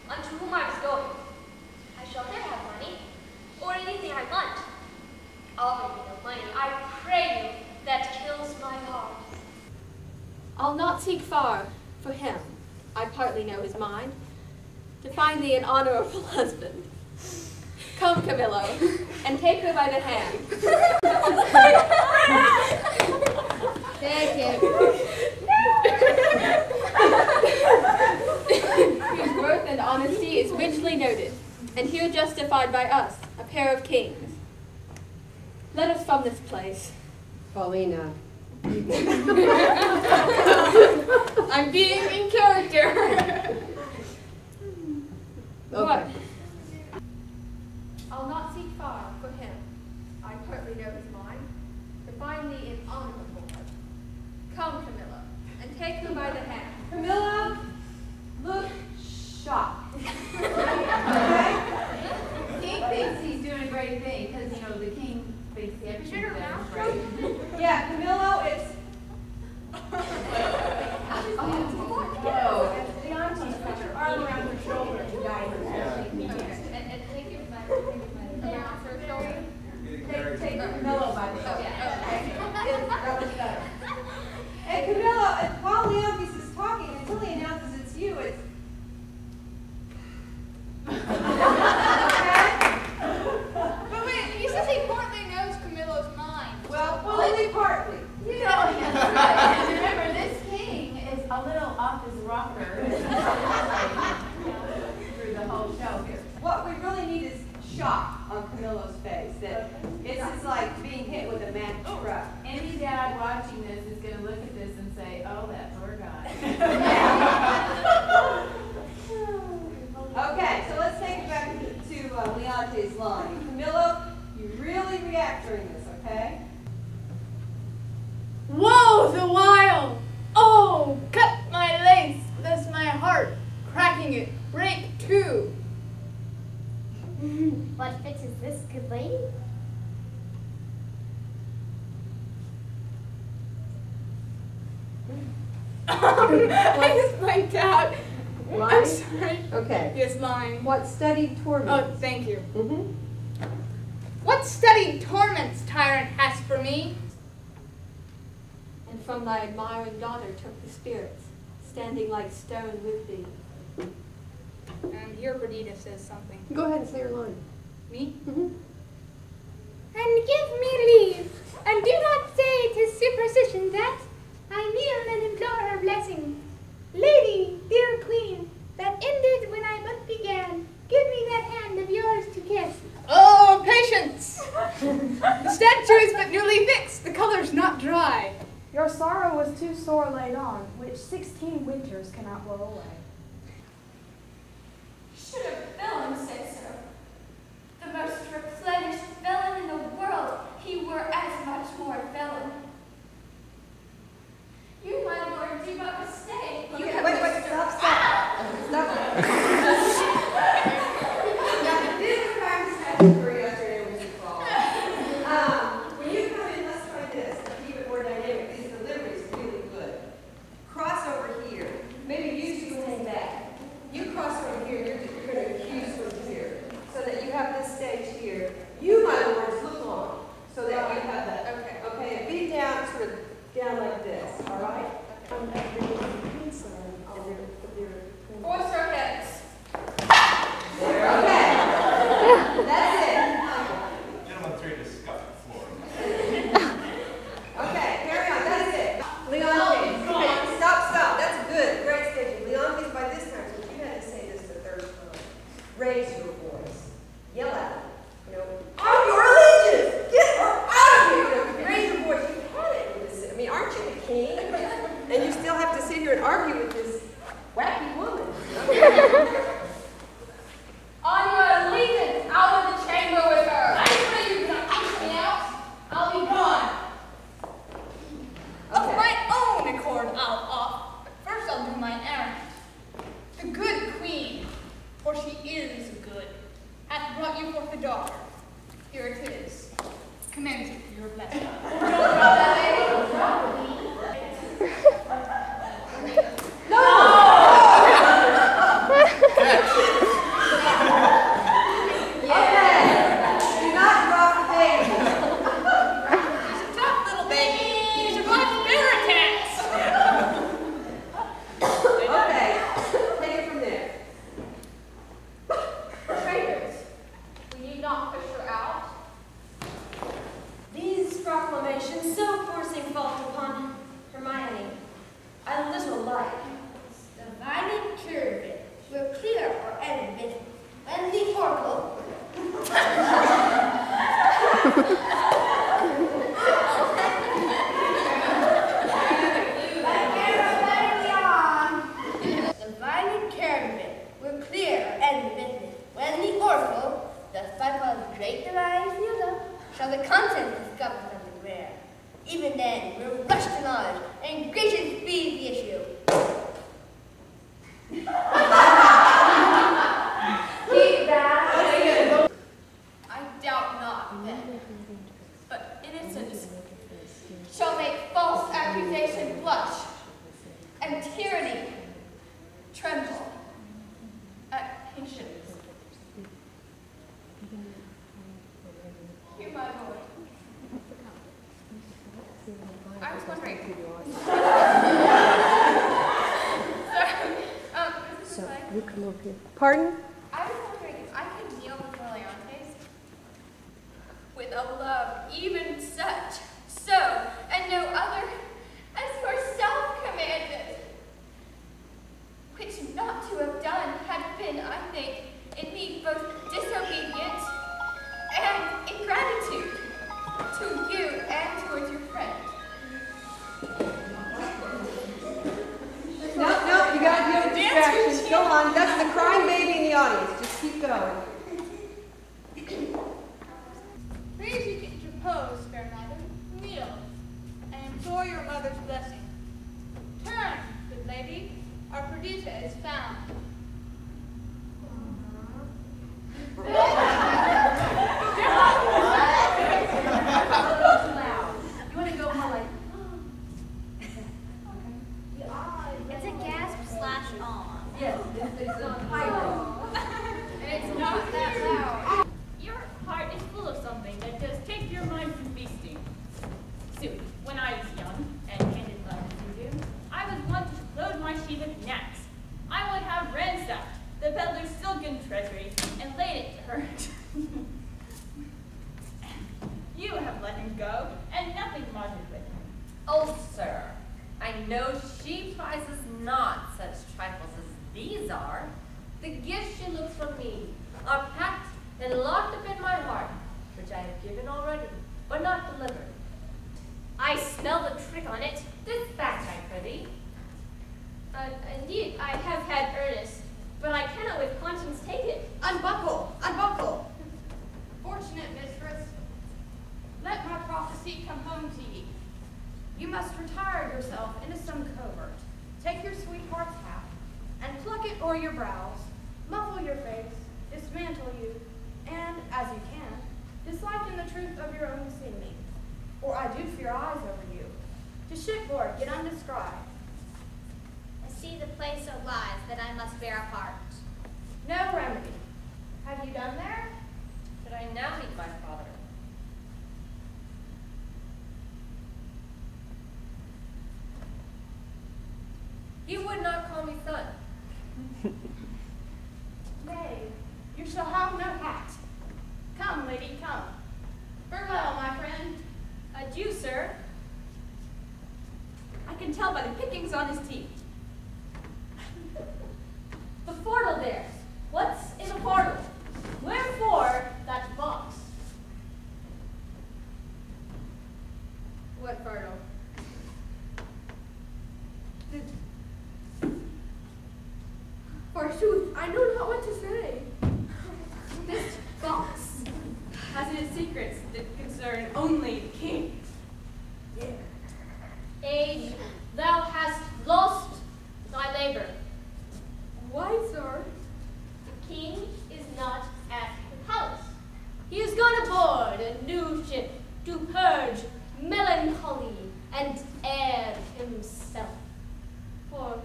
unto whom I was going. I shall there have money, or anything I want. Offer me no money, I pray you, that kills my heart. I'll not seek far for him. I partly know his mind. To find thee an honorable husband. Come, Camillo, and take her by the hand. Take it. Whose worth and honesty is richly noted, and here justified by us, a pair of kings. Let us from this place. Paulina. I'm being in character. What? I'll not seek far for him. I partly know his mind. To find thee an honorable one. Come, Camilla, and take her by the hand. Camilla, look shocked. Okay? The king thinks he's doing a great thing because, you know, the king thinks everything is great. Yeah, Camillo, it's... Leontes, put your arm around her shoulder and guide her. What we really need is shock on Camillo's face. That it's just like being hit with a magic truck. Any dad watching this is going to look at this and say, oh, that poor guy. Okay, so let's take it back to Leonte's line. Camillo, you really react during this, okay? Woe the while! Oh, cut my lace, thus my heart, cracking it, break too. What fits is this, good lady? I just blanked out. I'm Line? sorry. Okay. Yes, line. What studied torment? Oh, thank you. Mm-hmm. What studied torments tyrant hast for me? And from thy admiring daughter took the spirits, standing like stone with thee. And here Perdita says something. Go ahead and say your line. Me? Mm-hmm. And give me leave, and do not say 'tis superstition that I kneel and implore her blessing. Lady, dear queen, that ended when I but began, give me that hand of yours to kiss. Oh, patience! The statue is but newly fixed, the color's not dry. Your sorrow was too sore laid on, which 16 winters cannot blow away. Should a villain say so? The most replenished villain in the world, he were as much more villain. You, my lord, do but mistake. You have Wait, stop. Stop. Now, this is prime statutory yesterday when you call. When you come in, let's try this. To keep it more dynamic, these deliveries are really good. Cross over here. Maybe you two hang back. You cross over here, you're going to accuse from here. So that you have this stage here. You, my lords, look on. So that you have that. Okay. Okay, and be down, sort of down like this. All right? Voice our heads. Okay. That's it. Gentlemen, three to scuff the floor. Okay, carry on. That's it. Leontes. Okay, stop. That's good. Great staging. Leontes, by this time, since you had to say this the third time, raise your voice. Yell out. You know, on your allegiance! Get her out of here! You know, raise your voice. You had it with this. I mean, aren't you the king? And you still have to sit here and argue with this wacky woman. On your allegiance, out of the chamber with her. I pray you cannot push me out. I'll be gone. Of my own accord, I'll off. But first I'll do my errand. The good queen, for she is good, hath brought you forth a daughter. Here it is. Commend it to your blessing. Don't drop that lady. Pardon? I was wondering if I could kneel before Leontes with a love even such, so, and no other, as yourself commanded, which not to have done had been, I think, in me both both disobedient and ingratitude to you and towards your friend. No, you got no distractions. Go on. That's the crying baby in the audience. Just keep going. Please you can interpose, fair madam. Kneel, and implore your mother's blessing. Turn, good lady. Our Perdita is found. You want to go more like, It's a gasp / awe. yes, it's on high. And it's not that loud. Your heart is full of something that does take your mind from feasting. Soon, when I was young and handed love to you, I was wont to load my sheep with gnats. I would have ransacked the peddler's silken treasury and laid it to her. You have let him go, and nothing wanted with him. Oh, sir, I know she prizes not such trifles as these are. The gifts she looks from me are packed and locked up in my heart, which I have given already, but not delivered. I smell the trick on it. Dispatch, I prithee. Indeed, I have had earnest, but I cannot with conscience take it. Unbuckle! Unbuckle! Fortunate mistress, let my prophecy come home to ye. You must retire yourself into some covert. Take your sweetheart's hat, and pluck it o'er your brows. Muffle your face, dismantle you, and, as you can, dislike in the truth of your own seeming. Or I do fear eyes over you. To shipboard, get undescribed. I see the place so lies that I must bear apart. No remedy. Have you done there? Should I now meet my father? He would not call me son. Nay, you shall have no hat. Come, lady, come. Farewell, my friend. Adieu, sir. I can tell by the pickings on his teeth. The fardel there. What's in the fardel? Wherefore that box? What fardel? Forsooth, I know not what to say. This box has in it secrets that concern only the king. Age, thou hast lost thy labor. Why, sir? The king is not at the palace. He is gone aboard a new ship to purge melancholy and air himself. For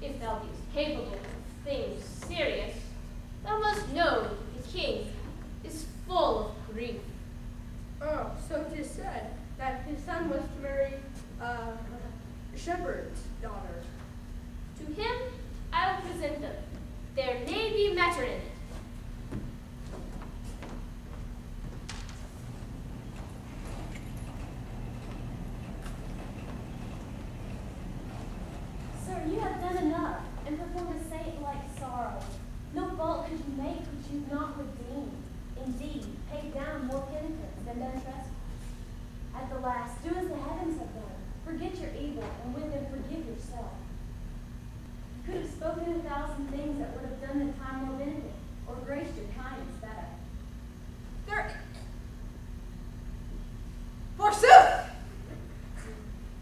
if thou beest capable of things serious, thou must know the king is full of grief. Oh, so 'tis said that his son was to marry a shepherd's daughter. To him I will present them. There may be matter in it. Sir, you have done enough, and performed a saint-like sorrow. No fault could you make which you've not redeemed. Indeed, paid down more penitence than done trespass. At the last, do as the heavens have done. Forget your evil, and with them forgive yourself. You could have spoken 1,000 things that would have done the time more benefit, or graced your kindness better. Forsooth!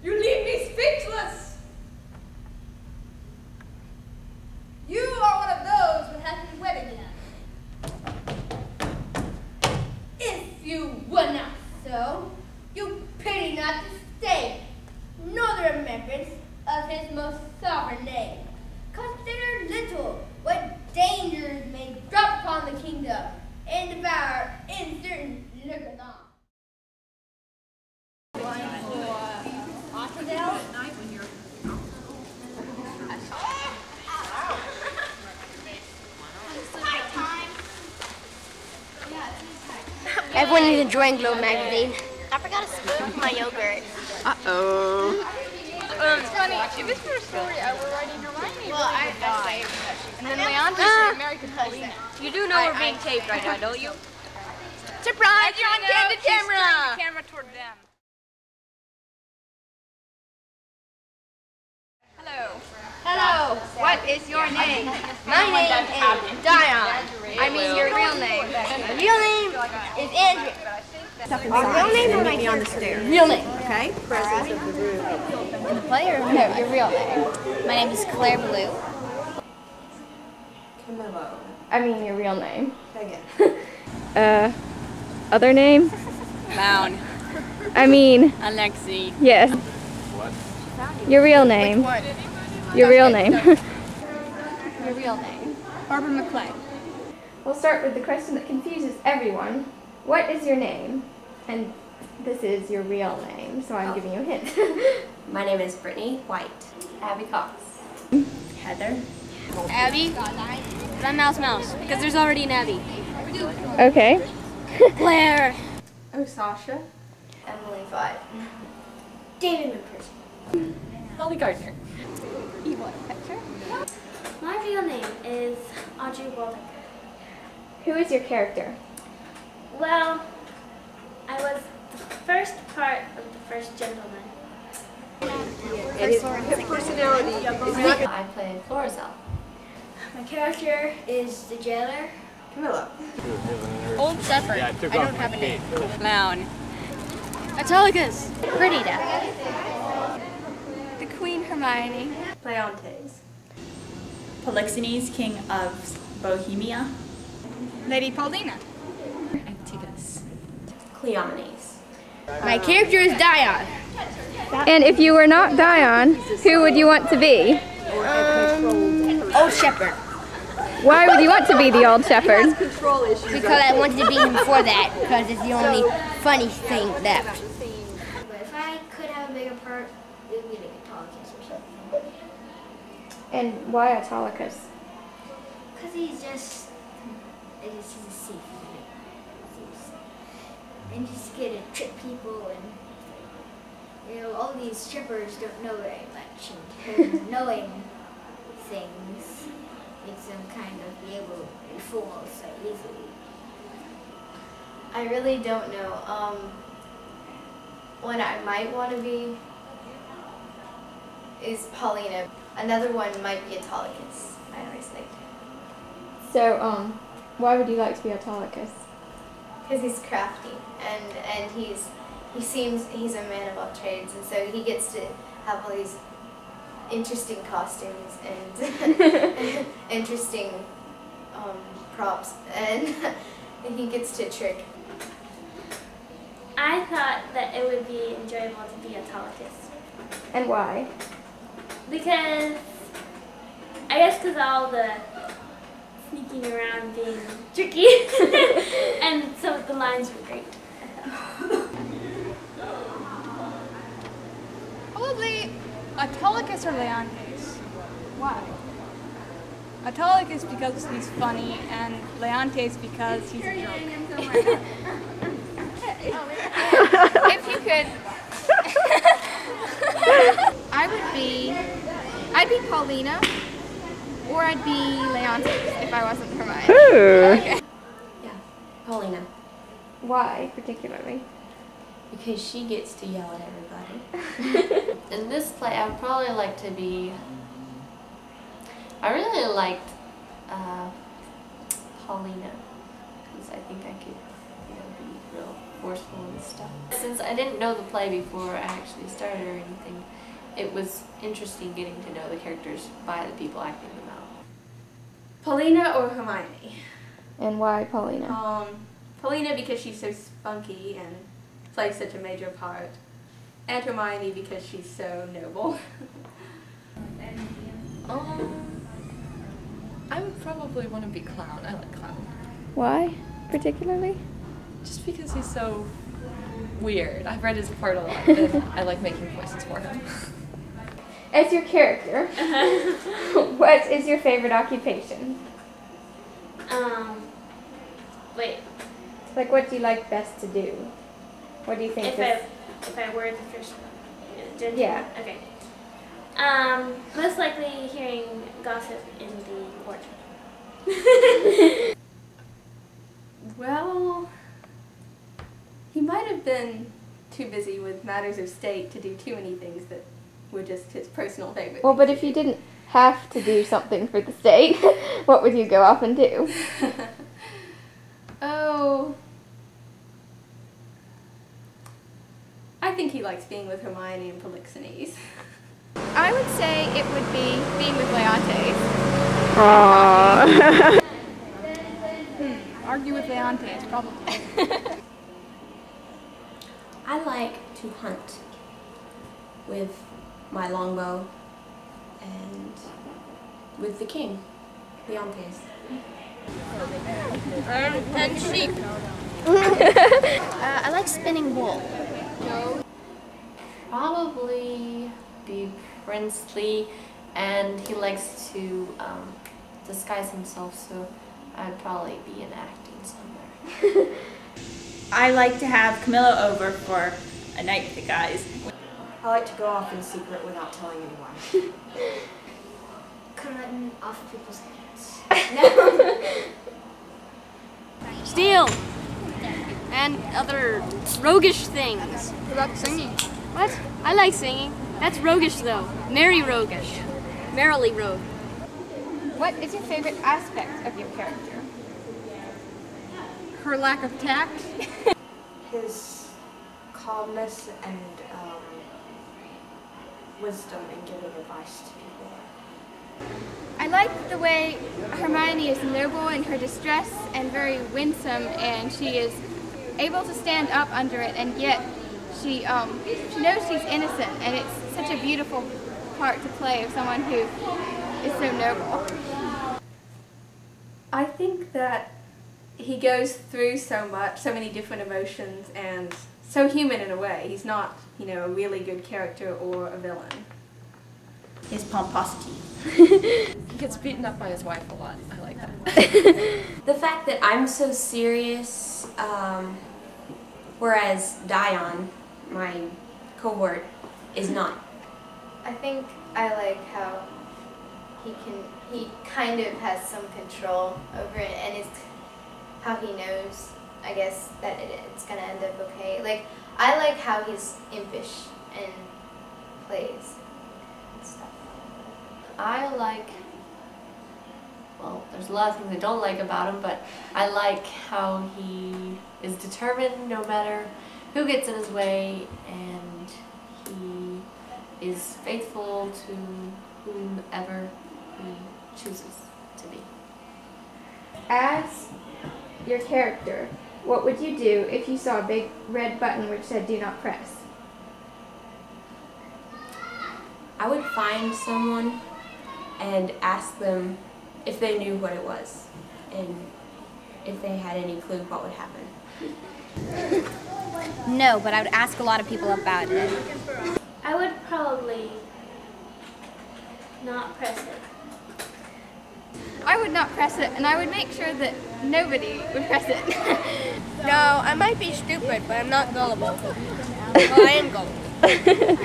You leave me speechless! You are one of those that have been wed again. If you were not so, you pity not the state, nor the remembrance of his most sovereign name. Consider little what dangers may drop upon the kingdom and devour uncertain lookers on. Everyone needs a Drawing Globe magazine. I forgot a spoon for my yogurt. Uh-oh. It's funny, if this were a story I were writing Hermione Well, I died. And then Leandra should marry Paulina. You do know we're being taped right now, don't you? Surprise! You're on candid She's camera! turning the camera toward them. Hello. Hello, what is your name? My name is Dion. I mean your real name. My real name is Andrea. Our real name or my on the stairs? Real name. Okay. In the play or no, your real name? My name is Claire Blue. Camillo. I mean your real name. Again. Other name? Clown. I mean... Alexi. Yes. What? Your real name. Your real name. Your real name? Barbara McClay. We'll start with the question that confuses everyone. What is your name? And this is your real name, so I'm giving you a hint. My name is Brittany White. Abby Cox. Heather. Abby. I'm Mouse, because there's already an Abby. Okay. Claire. Oh, Sasha. Emily Five. David McPherson. Holly Gardner. My real name is Audrey Waldecker. Who is your character? Well, I was the first part of the first gentleman. And his personality is not... I play Florizel. My character is the jailer. Camilla. Old Shepherd. Yeah, I don't have a name. Clown. Autolycus. Perdita. The Queen Hermione. Leontes. Polixenes, king of Bohemia. Lady Paulina. Antigus. Cleomenes. My character is Dion. And if you were not Dion, who would you want to be? Old Shepherd. Why would you want to be the old shepherd? Because I wanted to be him before that, because it's the only funny thing that. But if I could have a bigger part, it would be like Autolycus or something. And why Autolycus? Because he's just he's a thief. And he's gonna trick people, and all these strippers don't know very much, and knowing things makes them kind of be able to be fooled so easily. I really don't know. One I might want to be is Paulina. Another one might be Autolycus. I always think. So, why would you like to be Autolycus? Because he's crafty and he seems he's a man of all trades, and so he gets to have all these interesting costumes and interesting props, and he gets to trick. I thought that it would be enjoyable to be Autolycus. And why? Because, I guess because all the sneaking around being tricky, and some of the lines were great. Probably Autolycus or Leontes. Why? Autolycus because he's funny, and Leontes because he's a jerk. If you could, I'd be Paulina, or I'd be Leontes if I wasn't Hermione. Ooh. Yeah, Paulina. Why, particularly? Because she gets to yell at everybody. In this play, I would probably like to be... I really liked Paulina, because I think I could, be real forceful and stuff. Since I didn't know the play before I actually started or anything, it was interesting getting to know the characters by the people acting them out. Paulina or Hermione? And why Paulina? Paulina because she's so spunky and plays such a major part. And Hermione because she's so noble. I would probably want to be Clown. I like Clown. Why, particularly? Just because he's so weird. I've read his part a lot, and I like making voices for him. As your character, what is your favorite occupation? Wait. Like, what do you like best to do? What do you think If I were the first gentleman? Yeah. Okay. Most likely hearing gossip in the court. Well, he might have been too busy with matters of state to do too many things that were just his personal favorite. Well, but if you didn't have to do something for the state, what would you go off and do? Oh, I think he likes being with Hermione and Polixenes. I would say it would be being with Leontes. Aww. Argue with Leontes, probably. I like to hunt with my longbow and with the king, Leontes. And sheep. I like spinning wool. Probably be princely, and he likes to disguise himself, so I'd probably be in acting somewhere. I like to have Camilla over for a night with the guys. I like to go off in secret without telling anyone. Cutting off people's hands. Steal! And other roguish things. What about singing? What? I like singing. That's roguish though. Merry roguish. Merrily rogue. What is your favorite aspect of your character? Her lack of tact? His calmness and wisdom in giving advice to people. I like the way Hermione is noble in her distress and very winsome, and she is able to stand up under it, and yet she knows she's innocent, and it's such a beautiful part to play of someone who is so noble. I think that he goes through so many different emotions, and so human in a way. He's not, a really good character or a villain. His pomposity. He gets beaten up by his wife a lot. I like that. The fact that I'm so serious, whereas Dion, my cohort, is not. I think I like how he kind of has some control over it, and it's how he knows, I guess, that it's gonna end up okay. Like, I like how he's impish and plays and stuff. I like, well, there's a lot of things I don't like about him, but I like how he is determined no matter who gets in his way, and he is faithful to whomever he chooses to be. As your character, what would you do if you saw a big red button which said "Do not press"? I would find someone and ask them if they knew what it was and if they had any clue what would happen. No, but I would ask a lot of people about it. I would probably not press it. I would not press it, and I would make sure that nobody would press it. No, I might be stupid, but I'm not gullible. Well, I am gullible.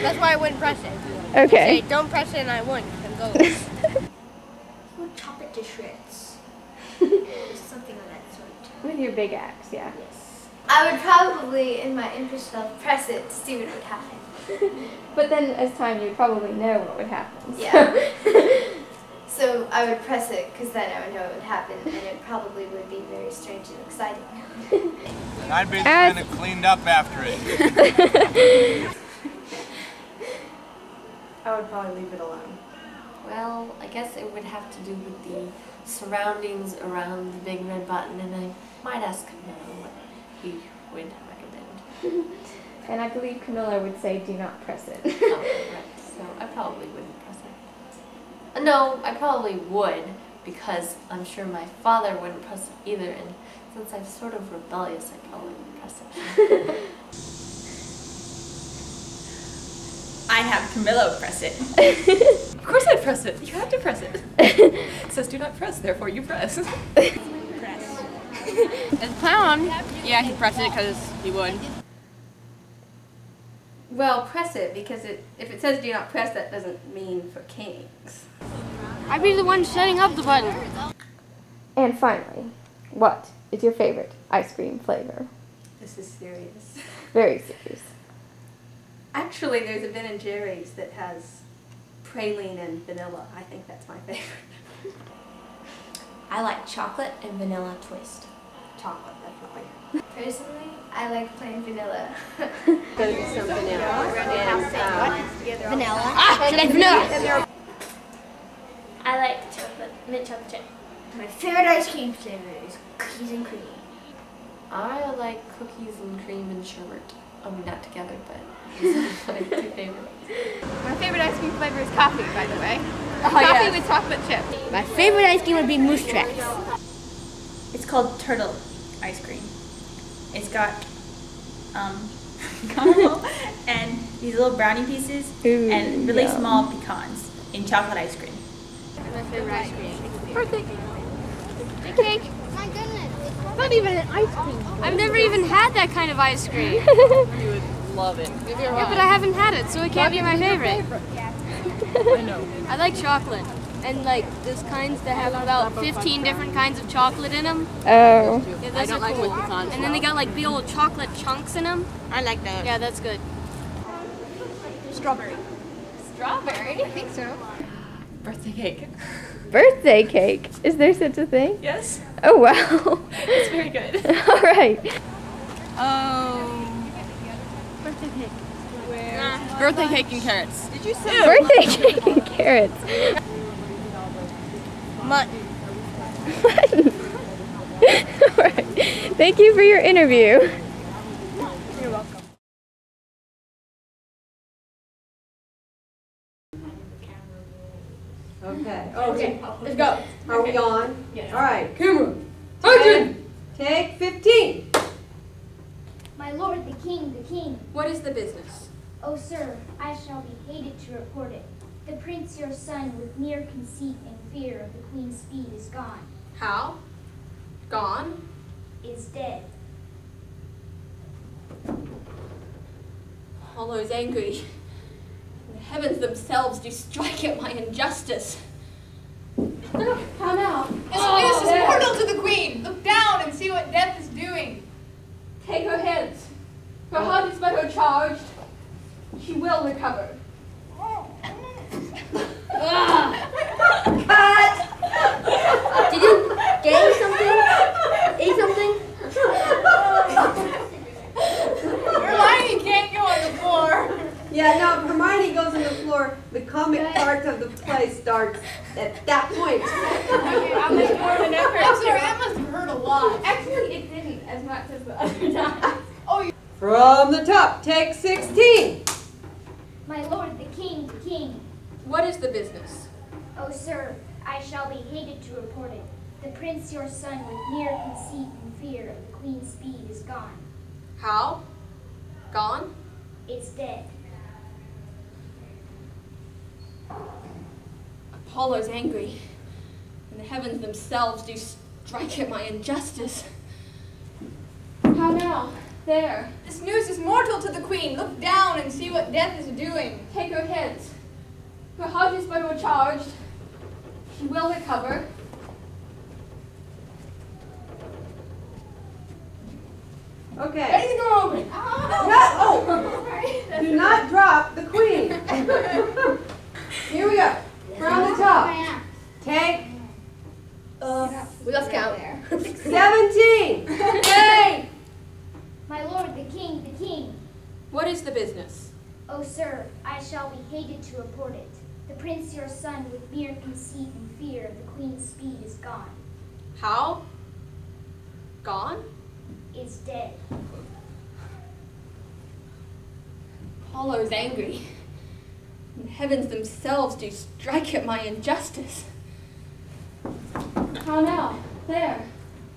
That's why I wouldn't press it. Okay. Say, don't press it and I wouldn't. I'm gullible. He would chop it to shreds. Something of that sort. With your big axe, yeah. Yes. I would probably, in my interest of, press it to see what would happen. But then, as time, you'd probably know what would happen. Yeah. So I would press it because then I would know what would happen, and it probably would be very strange and exciting. And I'd be the man that cleaned up after it. I would probably leave it alone. Well, I guess it would have to do with the surroundings around the big red button, and I might ask Camilla what he would recommend. And I believe Camilla would say, "Do not press it." Oh, right. So I probably wouldn't press it. No, I probably would, because I'm sure my father wouldn't press it either, and since I'm sort of rebellious, I probably wouldn't press it. I'd have Camilla press it. Of course I'd press it. You have to press it. It says do not press, therefore you press. As clown, yeah, he'd press it because he would. Well, press it, because if it says do not press, that doesn't mean for kings. I'd be the one setting up the button. And finally, what is your favorite ice cream flavor? This is serious. Very serious. Actually, there's a Ben & Jerry's that has praline and vanilla. I think that's my favorite. I like chocolate and vanilla twist. Chocolate, definitely. Personally, I like plain vanilla. Go to some vanilla. Vanilla. Should I vanilla? I like chocolate, mint chocolate chip. My favorite ice cream flavor is cookies and cream. I like cookies and cream and sherbet. I mean, not together, but these are my two favorites. My favorite ice cream flavor is coffee, by the way. Coffee with chocolate chip. My favorite ice cream would be Moose Tracks. It's called turtle ice cream. It's got caramel and these little brownie pieces and really small pecans in chocolate ice cream. My favorite ice cream. Birthday cake. My goodness. Not even an ice cream. I've never even had that kind of ice cream. You would love it. Yeah, but I haven't had it, so it can't be my favorite. I know. I like chocolate. And like those kinds that have about 15 different kinds of chocolate in them. Oh. Yeah, those are cool. And then they got like big old chocolate chunks in them. I like those. Yeah, that's good. Strawberry. Strawberry? I think so. Birthday cake. Birthday cake? Is there such a thing? Yes. Oh, wow. It's very good. All right. Birthday cake. Birthday cake and carrots. Did you say Birthday cake and carrots. Mutton. All right. Thank you for your interview. You're welcome. Okay, let's go. Are we on? Yes. All right, camera. Action! Take 15. My lord, the king, the king. What is the business? Oh, sir, I shall be hated to report it. The prince, your son, with mere conceit and fear of the queen's speed is gone. How? Gone? Is dead. Apollo is angry. The heavens themselves do strike at my injustice. How now? His news is mortal to the queen. Look down and see what death is doing. Take her hence. Her heart is but her charged. She will recover. Cut! Did you gain something? Eat something? Hermione can't go on the floor. Yeah, no, Hermione goes on the floor. The comic part of the play starts at that point. How much more than that hurt? Sir, that must have hurt a lot. Actually, it didn't as much as the other time. Oh, From the top, take 16. My lord, the king, the king. What is the business? Oh, sir, I shall be hated to report it. The prince, your son, with mere conceit and fear of the queen's speed is gone. How? Gone? Is dead. Apollo's angry, and the heavens themselves do strike at my injustice. How now? There. this news is mortal to the queen. Look down and see what death is doing. Take her hence. Her heart is but overcharged. She will recover. Okay. Ready to go over. Do not drop the queen. Here we go. From the top. Take We lost count. 17. Hey! My lord, the king, the king. What is the business? Oh, sir, I shall be hated to report it. The prince, your son, with mere conceit and fear of the queen's speed is gone. How? Gone? Is dead. Apollo is angry, and the heavens themselves do strike at my injustice. How now? There.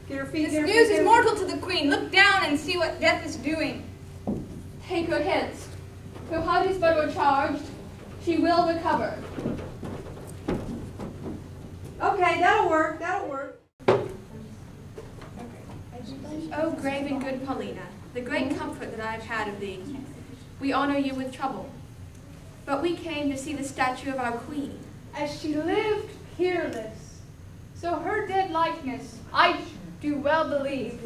Get her feet. This news is mortal to the queen. Look down and see what death is doing. Take her hence. Her heart is but overcharged. She will recover. Okay, that'll work. That'll work. O grave and good Paulina, the great comfort that I have had of thee, we honor you with trouble. But we came to see the statue of our queen. As she lived peerless, so her dead likeness, I do well believe,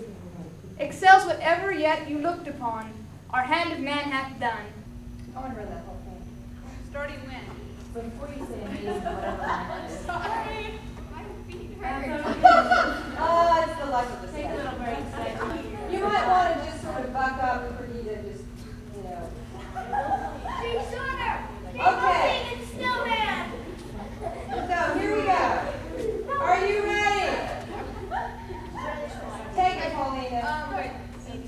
excels whatever yet you looked upon, our hand of man hath done. I want to read that whole thing. Starting when? Before you say amazing, whatever that is. Sorry. My feet hurt. Oh, it's the luck of the Take a little break. You might want to just sort of buck up and forget to just, you know. She's shorter. Okay. It's snowman. So here we go. Are you ready? Take it, Paulina. Wait.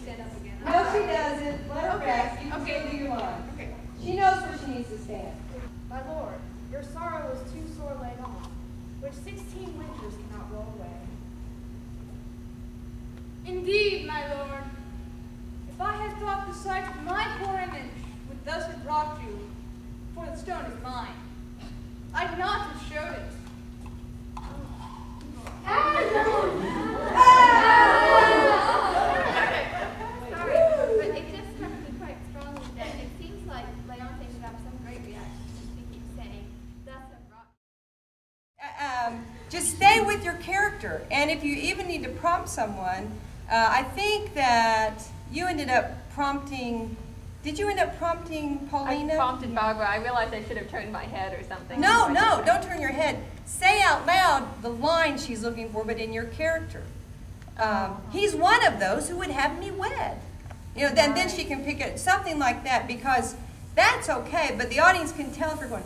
Stand up again. No, she doesn't. Let her rest. You can do your line. Okay. She knows where she needs to stand. My lord, your sorrow was too sore laid on, which 16 winters cannot roll away. Indeed, my lord, if I had thought the sight of my poor image would thus have brought you, for the stone is mine, I'd not have showed it. Sorry, but it just struck me quite strongly that it seems like Leonte should have some great reaction. She keeps saying, "That's a rock." Just stay with your character, and if you even need to prompt someone, I think that you ended up prompting. Did you end up prompting Paulina? I prompted Barbara. I realized I should have turned my head or something. No, don't turn your head. Say out loud the line she's looking for, but in your character. He's one of those who would have me wed. You know, then she can pick it, something like that, because that's okay, but the audience can tell if you're going,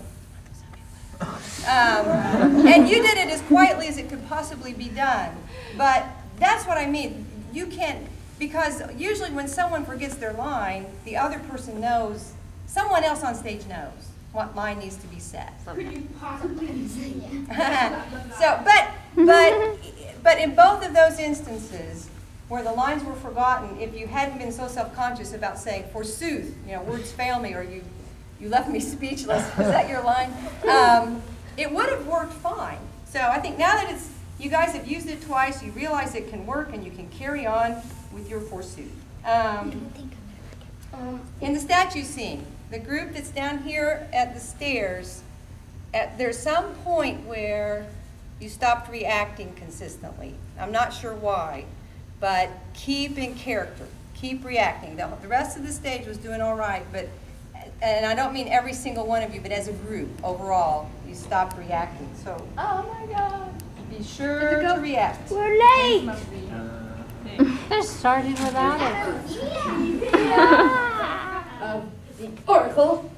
and you did it as quietly as it could possibly be done. But that's what I mean. You can't, because usually when someone forgets their line, the other person knows, someone else on stage knows what line needs to be said. Could you possibly say So, but in both of those instances where the lines were forgotten, if you hadn't been so self-conscious about saying, forsooth, you know, words fail me, or you left me speechless, was that your line? It would have worked fine. So I think now that you guys have used it twice, you realize it can work and you can carry on with your forsooth. In the statue scene, the group that's down here at the stairs, there's some point where you stopped reacting consistently. I'm not sure why, but keep in character. Keep reacting. The rest of the stage was doing all right, but, and I don't mean every single one of you, but as a group, overall, you stopped reacting. So, oh my God. Be sure to react. We're late. They're starting without it. The oracle.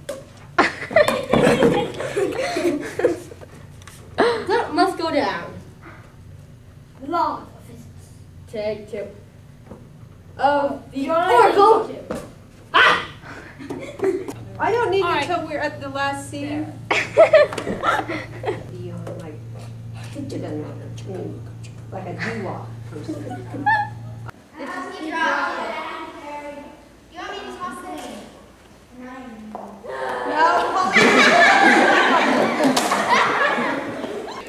That must go down. Law of physics. Take two. Of the oracle. I don't need you until we're at the last scene. Like a doo-wop person. You want me to toss it in? No,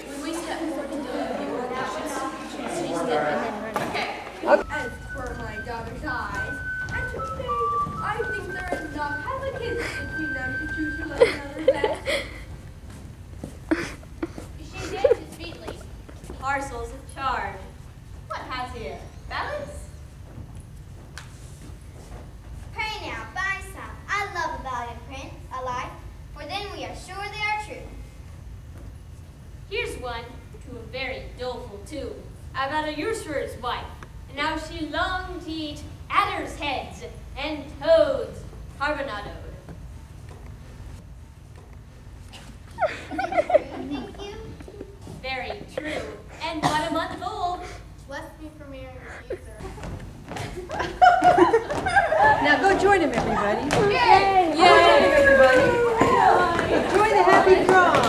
When we step forward to do the oracle, should step and then run. Okay. As for my daughter's eyes, and to me, I think there is not half a kiss between them to choose who loves another best. She dances sweetly. Parcels of charge. What has here? Balance? Pray now, buy some. I love a valiant prince, alive, for then we are sure they are true. Here's one to a very doleful tune about a usurer's wife, and how she longed to eat adders' heads and toads carbonadoed. Thank you. Very true, and what a month old. Bless me for marrying a usurer. Now go join him, everybody. Yay! Yay! Go join him, everybody. Join the happy throng.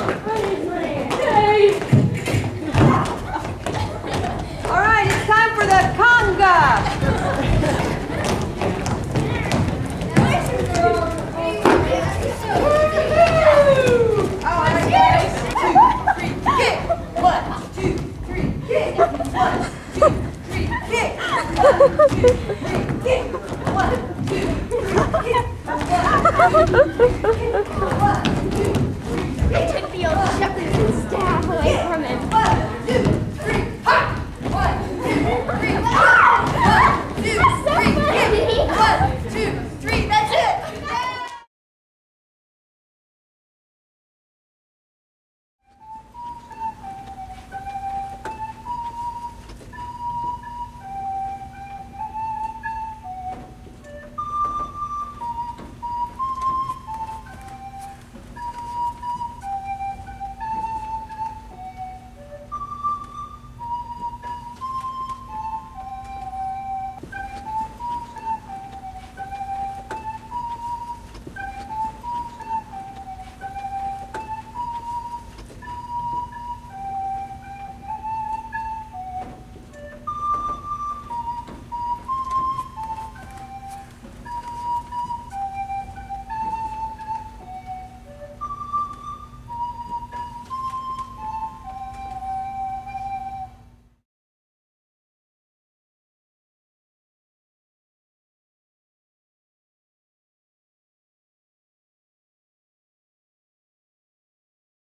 All right, it's time for the conga. All right, guys. 2, 3, kick. 1, 2, 3, kick. 1, 2, 3, kick. 1, 2, 3, kick. 1, 2, 3, kick. 1, 2, 3, kick. Can